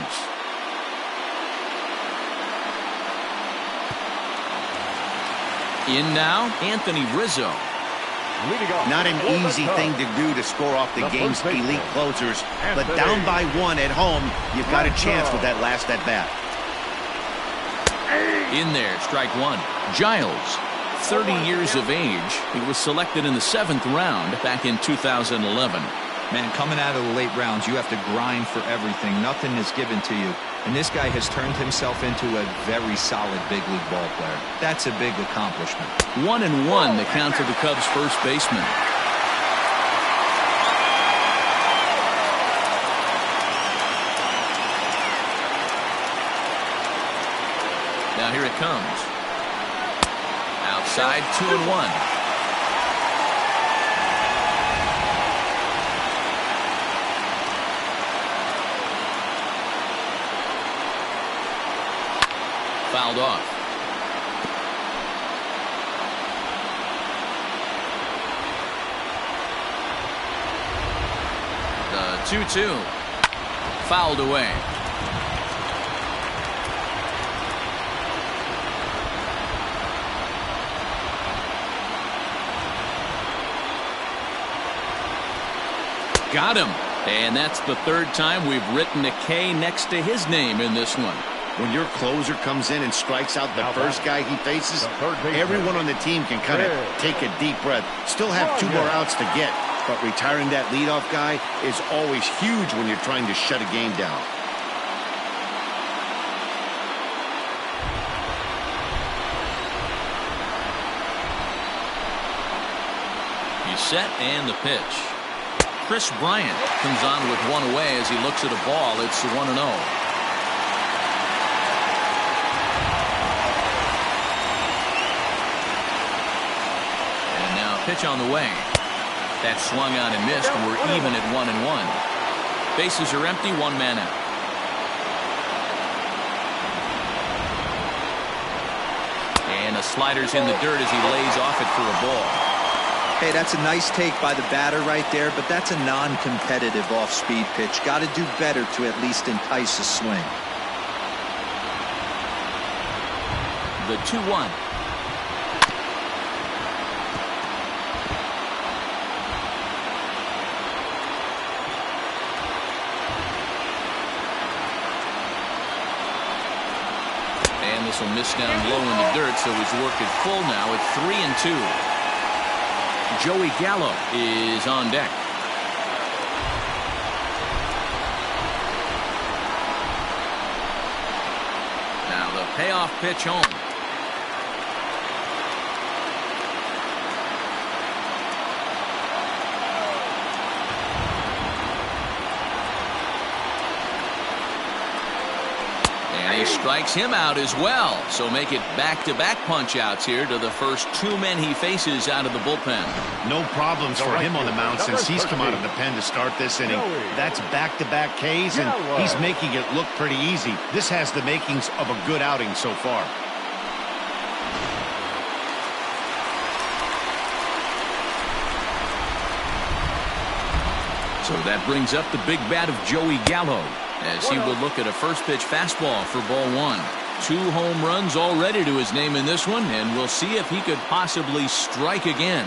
S1: In now, Anthony Rizzo.
S2: Not an easy thing to do to score off the game's elite closers, but down by 1 at home, you've got a chance with that last at bat.
S1: In there, strike 1. Giles, 30 years of age. He was selected in the 7th round back in 2011.
S3: Man, coming out of the late rounds, you have to grind for everything. Nothing is given to you. And this guy has turned himself into a very solid big league ball player. That's a big accomplishment.
S1: 1-1 the count to the Cubs first baseman. Now here it comes. Outside, 2-1. Fouled off. The 2-2. Fouled away. Got him. And that's the 3rd time we've written a K next to his name in this one.
S2: When your closer comes in and strikes out the first guy he faces, everyone on the team can kind of take a deep breath. Still have 2 more outs to get, but retiring that leadoff guy is always huge when you're trying to shut a game down.
S1: He's set and the pitch. Chris Bryant comes on with 1 away as he looks at a ball. It's 1-0. Pitch on the way. That swung on and missed. We're even at 1-1. Bases are empty, 1 man out. slider's in the dirt as he lays off it for a ball.
S3: Hey, that's a nice take by the batter right there, but that's a non-competitive off-speed pitch. Got to do better to at least entice a swing.
S1: The 2-1. And this will miss down low in the dirt, so he's worked it full now at 3-2. Joey Gallo is on deck. Now the payoff pitch home. And he strikes him out as well. So make it back-to-back punch-outs here to the first two men he faces out of the bullpen.
S2: No problems for him on the mound since he's come out of the pen to start this inning. That's back-to-back Ks, and he's making it look pretty easy. This has the makings of a good outing so far.
S1: So that brings up the big bat of Joey Gallo, as he will look at a first pitch fastball for ball one. 2 home runs already to his name in this one, and we'll see if he could possibly strike again.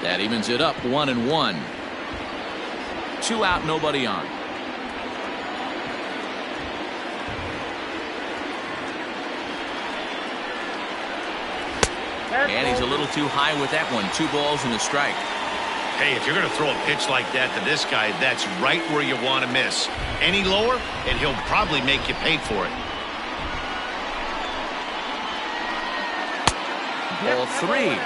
S1: That evens it up 1-1. 2 out, nobody on. And he's a little too high with that one. 2 balls and a strike.
S2: Hey, if you're going to throw a pitch like that to this guy, that's right where you want to miss. Any lower, and he'll probably make you pay for it.
S1: Ball 3.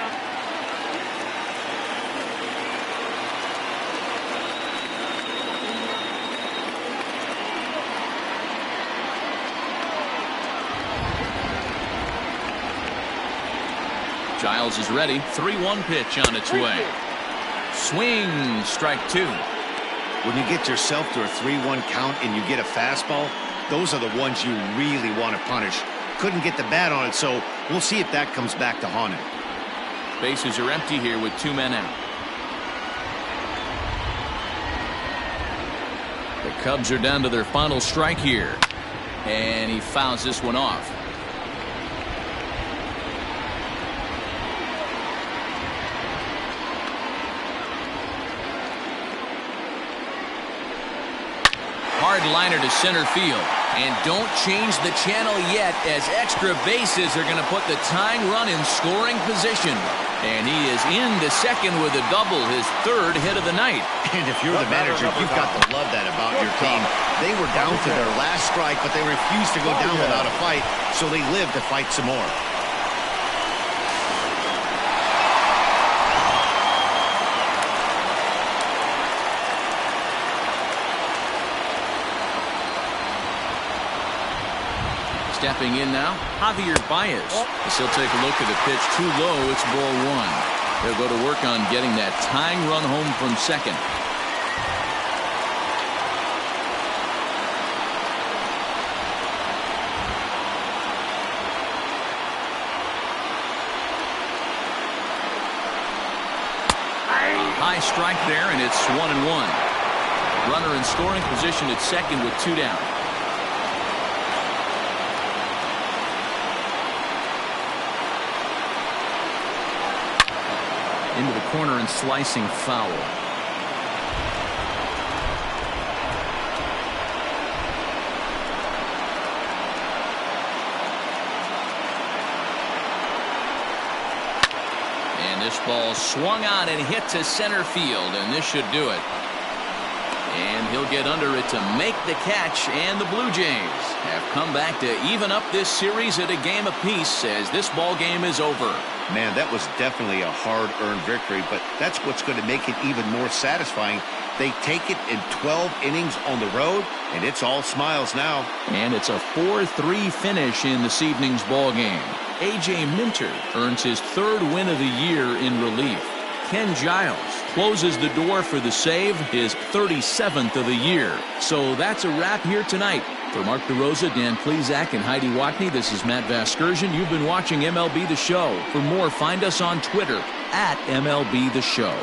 S1: Giles is ready. 3-1 pitch on its way. Swing, strike 2.
S2: When you get yourself to a 3-1 count and you get a fastball, those are the ones you really want to punish. Couldn't get the bat on it, so we'll see if that comes back to haunt him.
S1: Bases are empty here with 2 men out. The Cubs are down to their final strike here. And he fouls this one off. Hard liner to center field. And don't change the channel yet, as extra bases are going to put the tying run in scoring position. And he is into second with a double, his 3rd hit of the night.
S2: And if you're the manager, you've got to love that about your team. They were down to their last strike, but they refused to go down without a fight, so they lived to fight some more.
S1: Stepping in now, Javier Baez. As he'll take a look at the pitch too low, it's ball 1. They'll go to work on getting that tying run home from second. High strike there, and it's 1-1. Runner in scoring position at second with 2 down. Into the corner and slicing foul. And this ball swung on and hit to center field, and this should do it. And he'll get under it to make the catch, and the Blue Jays have come back to even up this series at a game apiece as this ball game is over.
S2: Man, that was definitely a hard-earned victory, but that's what's going to make it even more satisfying. They take it in 12 innings on the road, and it's all smiles now.
S1: And it's a 4-3 finish in this evening's ball game. A.J. Minter earns his 3rd win of the year in relief. Ken Giles closes the door for the save, his 37th of the year. So that's a wrap here tonight. For Mark DeRosa, Dan Plezak, and Heidi Watney, this is Matt Vasgersian. You've been watching MLB The Show. For more, find us on Twitter at MLB The Show.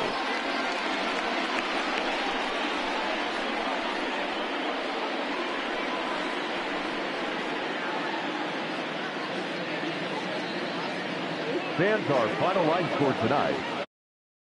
S4: Stands our final line score tonight.